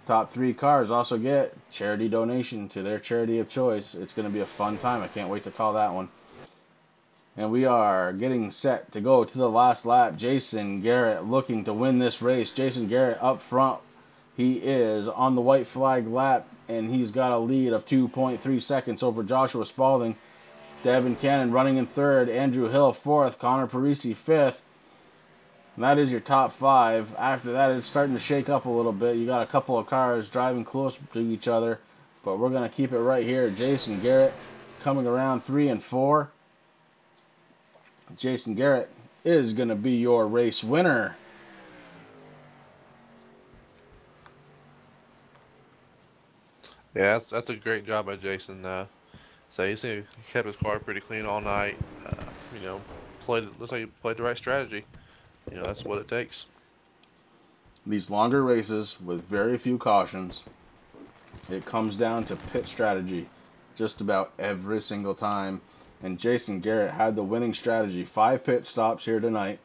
Top 3 cars also get charity donation to their charity of choice. It's going to be a fun time. I can't wait to call that one. And we are getting set to go to the last lap. Jason Garrett looking to win this race. Jason Garrett up front. He is on the white flag lap, and he's got a lead of 2.3 seconds over Joshua Spalding. Devin Cannon running in 3rd. Andrew Hill 4th. Connor Parisi 5th. And that is your top 5. After that, it's starting to shake up a little bit. You got a couple of cars driving close to each other, but we're going to keep it right here. Jason Garrett coming around 3 and 4. Jason Garrett is going to be your race winner. Yeah, that's a great job by Jason. So he kept his car pretty clean all night. Looks like he played the right strategy. That's what it takes. These longer races with very few cautions, it comes down to pit strategy just about every single time. And Jason Garrett had the winning strategy. 5 pit stops here tonight.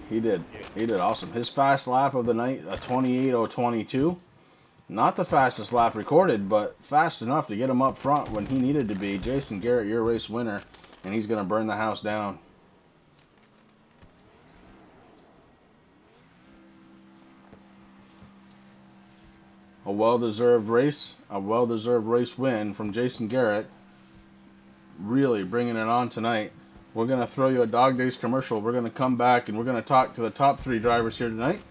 He did awesome. His fast lap of the night, a 28:022. Not the fastest lap recorded, but fast enough to get him up front when he needed to be. Jason Garrett, your race winner, and he's going to burn the house down. A well-deserved race win from Jason Garrett. Really bringing it on tonight. We're going to throw you a Dog Days commercial. We're going to come back and we're going to talk to the top 3 drivers here tonight.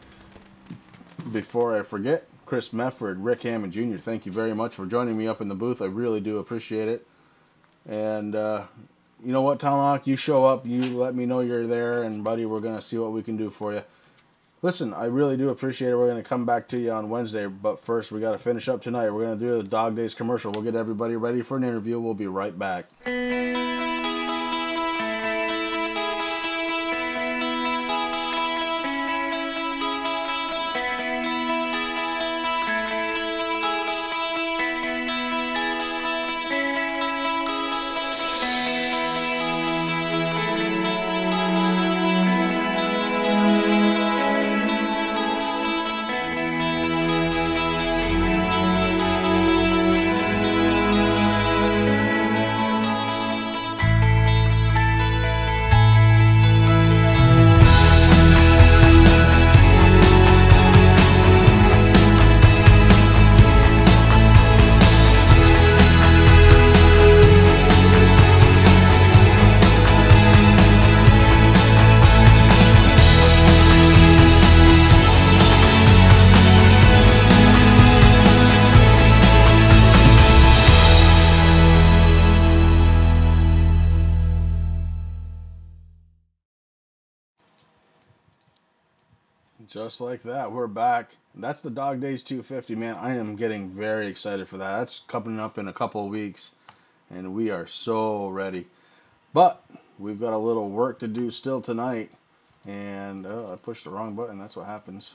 Before I forget, Chris Mefford, Rick Hammond Jr., thank you very much for joining me up in the booth. I really do appreciate it. And you know what, Tomahawk? You show up, you let me know you're there, and buddy, we're going to see what we can do for you. Listen, I really do appreciate it. We're going to come back to you on Wednesday, but first we got to finish up tonight. We're going to do the Dog Days commercial. We'll get everybody ready for an interview. We'll be right back. Just like that, we're back. That's the Dog Days 250, man. I am getting very excited for that. That's coming up in a couple of weeks, and we are so ready. But we've got a little work to do still tonight, and I pushed the wrong button. That's what happens.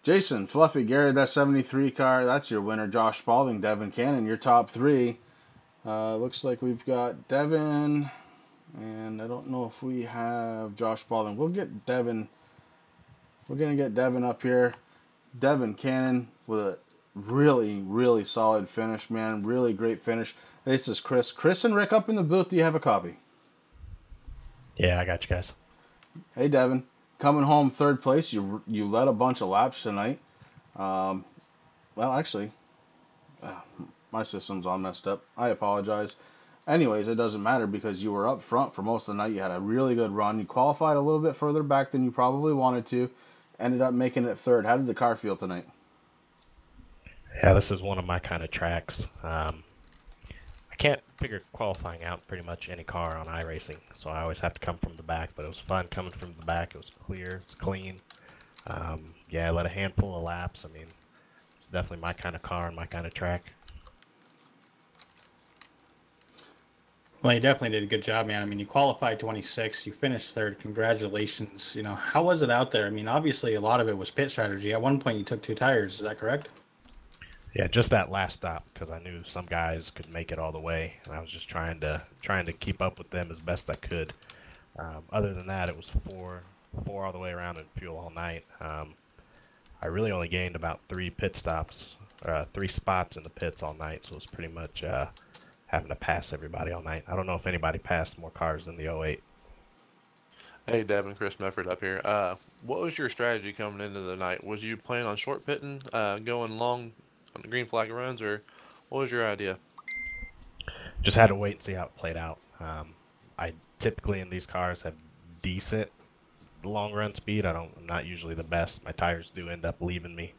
Jason, Fluffy, Gary, that 73 car, that's your winner. Josh Spalding, Devin Cannon, your top 3. Looks like we've got Devin, and I don't know if we have Josh Spalding. We'll get Devin. We're going to get Devin up here. Devin Cannon with a really, really solid finish, man. Really great finish. This is Chris. Chris and Rick up in the booth. Do you have a copy? Yeah, I got you guys. Hey, Devin. Coming home third place. You led a bunch of laps tonight. Well, actually, my system's all messed up. I apologize. Anyways, it doesn't matter because you were up front for most of the night. You had a really good run. You qualified a little bit further back than you probably wanted to. Ended up making it third. How did the car feel tonight? Yeah, this is one of my kind of tracks. I can't figure qualifying out pretty much any car on iRacing, so I always have to come from the back, but it was fun coming from the back. It was clear, it's clean. Yeah, I led a handful of laps. I mean, it's definitely my kind of car and my kind of track. Well, you definitely did a good job, man. I mean, you qualified 26, you finished third. Congratulations. You know, how was it out there? I mean, obviously a lot of it was pit strategy. At one point, you took 2 tires. Is that correct? Yeah, just that last stop because I knew some guys could make it all the way, and I was just trying to keep up with them as best I could. Other than that, it was four all the way around in fuel all night. I really only gained about 3 pit stops, 3 spots in the pits all night, so it was pretty much having to pass everybody all night. I don't know if anybody passed more cars than the '08. Hey, Devin, Chris Mefford up here. What was your strategy coming into the night? Was you planning on short pitting, going long on the green flag runs, or what was your idea? Just had to wait and see how it played out. I typically in these cars have decent long run speed. I'm not usually the best. My tires do end up leaving me,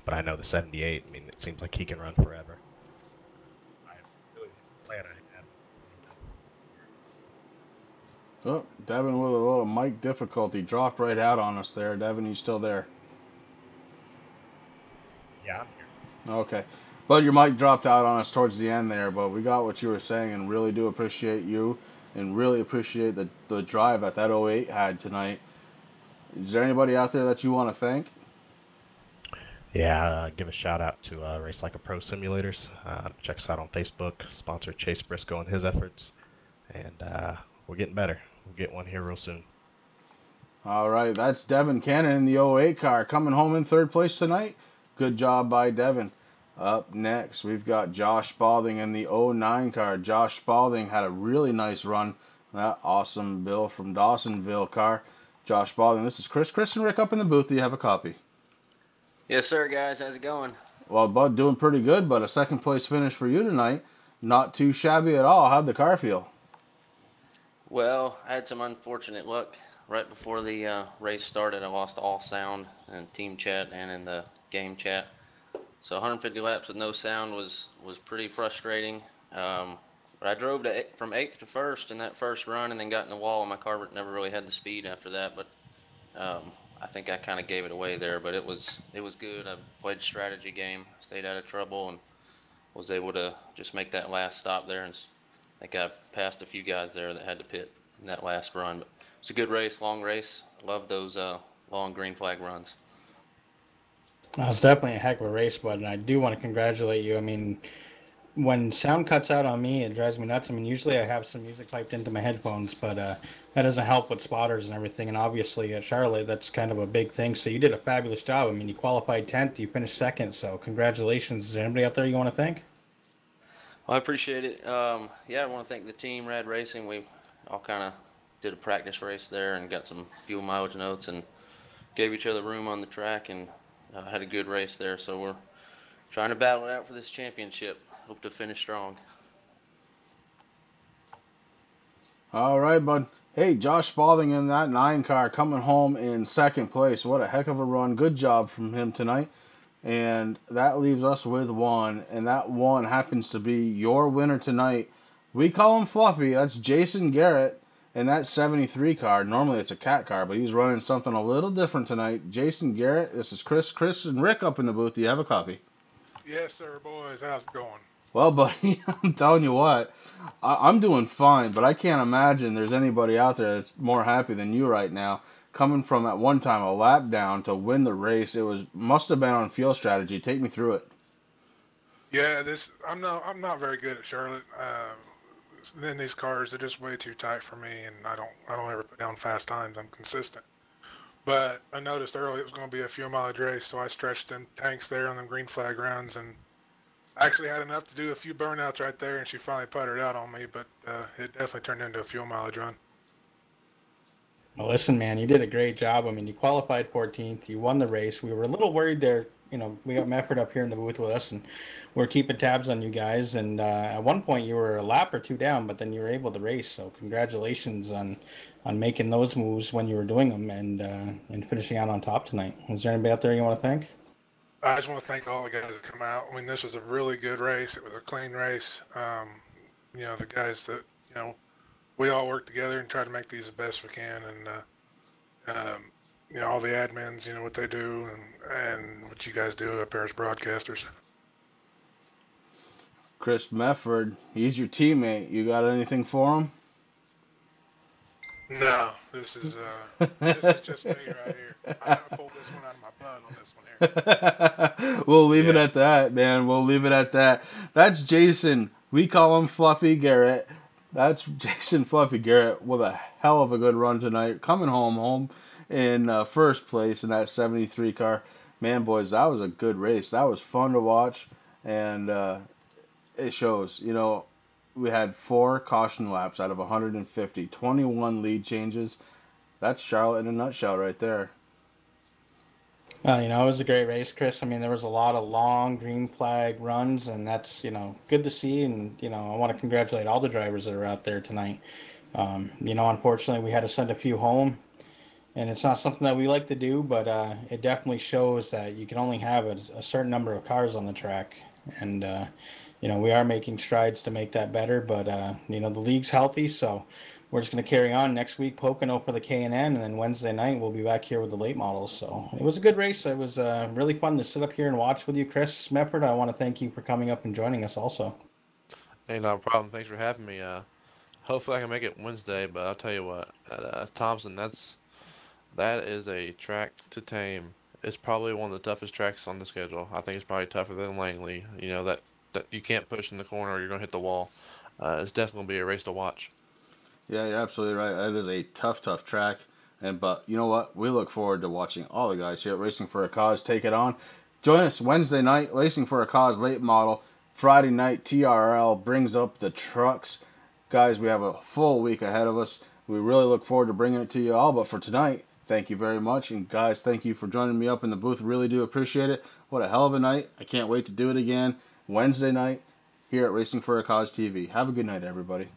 but I know the 78. I mean, it seems like he can run forever. I really plan I had. Oh, Devin with a little mic difficulty. Dropped right out on us there. Devin, you still there? Yeah, I'm here. Okay. But your mic dropped out on us towards the end there, but we got what you were saying and really do appreciate you and really appreciate the drive that 08 had tonight. Is there anybody out there that you want to thank? Yeah, give a shout out to Race Like a Pro Simulators. Check us out on Facebook. Sponsor Chase Briscoe and his efforts. And we're getting better. We'll get one here real soon. All right, that's Devin Cannon in the 08 car coming home in third place tonight. Good job by Devin. Up next, we've got Josh Spalding in the 09 car. Josh Spalding had a really nice run. That awesome Bill from Dawsonville car. Josh Spalding, this is Chris and Rick up in the booth. Do you have a copy? Yes, sir, guys. How's it going? Well, Bud, doing pretty good, but a second place finish for you tonight. Not too shabby at all. How'd the car feel? Well, I had some unfortunate luck. Right before the race started, I lost all sound in team chat and in the game chat. So 150 laps with no sound was pretty frustrating. But I drove from 8th to 1st in that first run and then got in the wall, and my car never really had the speed after that. But I think I kind of gave it away there. But it was good. I played a strategy game, stayed out of trouble, and was able to just make that last stop there. And I think I passed a few guys there that had to pit in that last run. But it's a good race, long race. I love those long green flag runs. It's definitely a heck of a race, bud, and I do want to congratulate you. I mean, when sound cuts out on me, it drives me nuts. I mean, usually I have some music piped into my headphones, but that doesn't help with spotters and everything. And obviously at Charlotte, that's kind of a big thing. So you did a fabulous job. I mean, you qualified 10th, you finished 2nd, so congratulations. Is there anybody out there you want to thank? Well, I appreciate it. Yeah, I want to thank the team, Rad Racing. We all kind of did a practice race there and got some fuel mileage notes and gave each other room on the track and had a good race there. So we're trying to battle it out for this championship. Hope to finish strong. All right, bud. Hey, Josh Spalding in that 9 car coming home in 2nd place. What a heck of a run. Good job from him tonight. And that leaves us with 1. And that 1 happens to be your winner tonight. We call him Fluffy. That's Jason Garrett in that 73 car. Normally it's a cat car, but he's running something a little different tonight. Jason Garrett, this is Chris and Rick up in the booth. Do you have a copy? Yes, sir, boys. How's it going? Well, buddy, I'm telling you what, I'm doing fine, but I can't imagine there's anybody out there that's more happy than you right now. Coming from at one time a lap down to win the race, must have been on fuel strategy. Take me through it. Yeah, I'm not very good at Charlotte. Then these cars are just way too tight for me, and I don't ever put down fast times. I'm consistent, But I noticed early it was going to be a fuel mileage race, so I stretched them tanks there on them green flag runs, and I actually had enough to do a few burnouts right there, and she finally puttered out on me, but it definitely turned into a fuel mileage run. Well, listen, man, you did a great job. I mean, you qualified 14th. You won the race. We were a little worried there. You know, we got Mefford up here in the booth with us, and we're keeping tabs on you guys. And at one point, you were a lap or two down, but then you were able to race. So congratulations on making those moves when you were doing them and finishing out on top tonight. Is there anybody out there you want to thank? I just want to thank all the guys that come out. I mean, this was a really good race. It was a clean race. You know, the guys that, you know, we all work together and try to make these the best we can. And, you know, all the admins, you know, what they do and what you guys do up there as broadcasters. Chris Mefford, he's your teammate. You got anything for him? No, this is just me right here. I gotta pull this one out of my butt on this one here. We'll leave it at that, man. We'll leave it at that. That's Jason. We call him Fluffy Garrett. That's Jason Fluffy Garrett with a hell of a good run tonight. Coming home in first place in that 73 car. Man, boys, that was a good race. That was fun to watch, and it shows. You know, we had 4 caution laps out of 150, 21 lead changes. That's Charlotte in a nutshell right there. Well, you know, it was a great race, Chris. I mean, there was a lot of long green flag runs, and that's, you know, good to see. And, you know, I want to congratulate all the drivers that are out there tonight. You know, unfortunately, we had to send a few home, and it's not something that we like to do, but it definitely shows that you can only have a certain number of cars on the track. And, you know, we are making strides to make that better, but, you know, the league's healthy, so we're just going to carry on next week, Pocono for the K&N, and then Wednesday night we'll be back here with the late models. So it was a good race. It was really fun to sit up here and watch with you, Chris Mefford. I want to thank you for coming up and joining us also. Hey, no problem. Thanks for having me. Hopefully I can make it Wednesday, but I'll tell you what, at Thompson, that is a track to tame. It's probably one of the toughest tracks on the schedule. I think it's probably tougher than Langley. You know, that you can't push in the corner or you're going to hit the wall. It's definitely going to be a race to watch. Yeah, you're absolutely right. That is a tough track. But you know what? We look forward to watching all the guys here at Racing for a Cause take it on. Join us Wednesday night, Racing for a Cause late model. Friday night, TRL brings up the trucks. Guys, we have a full week ahead of us. We really look forward to bringing it to you all. But for tonight, thank you very much. And guys, thank you for joining me up in the booth. Really do appreciate it. What a hell of a night. I can't wait to do it again Wednesday night here at Racing for a Cause TV. Have a good night, everybody.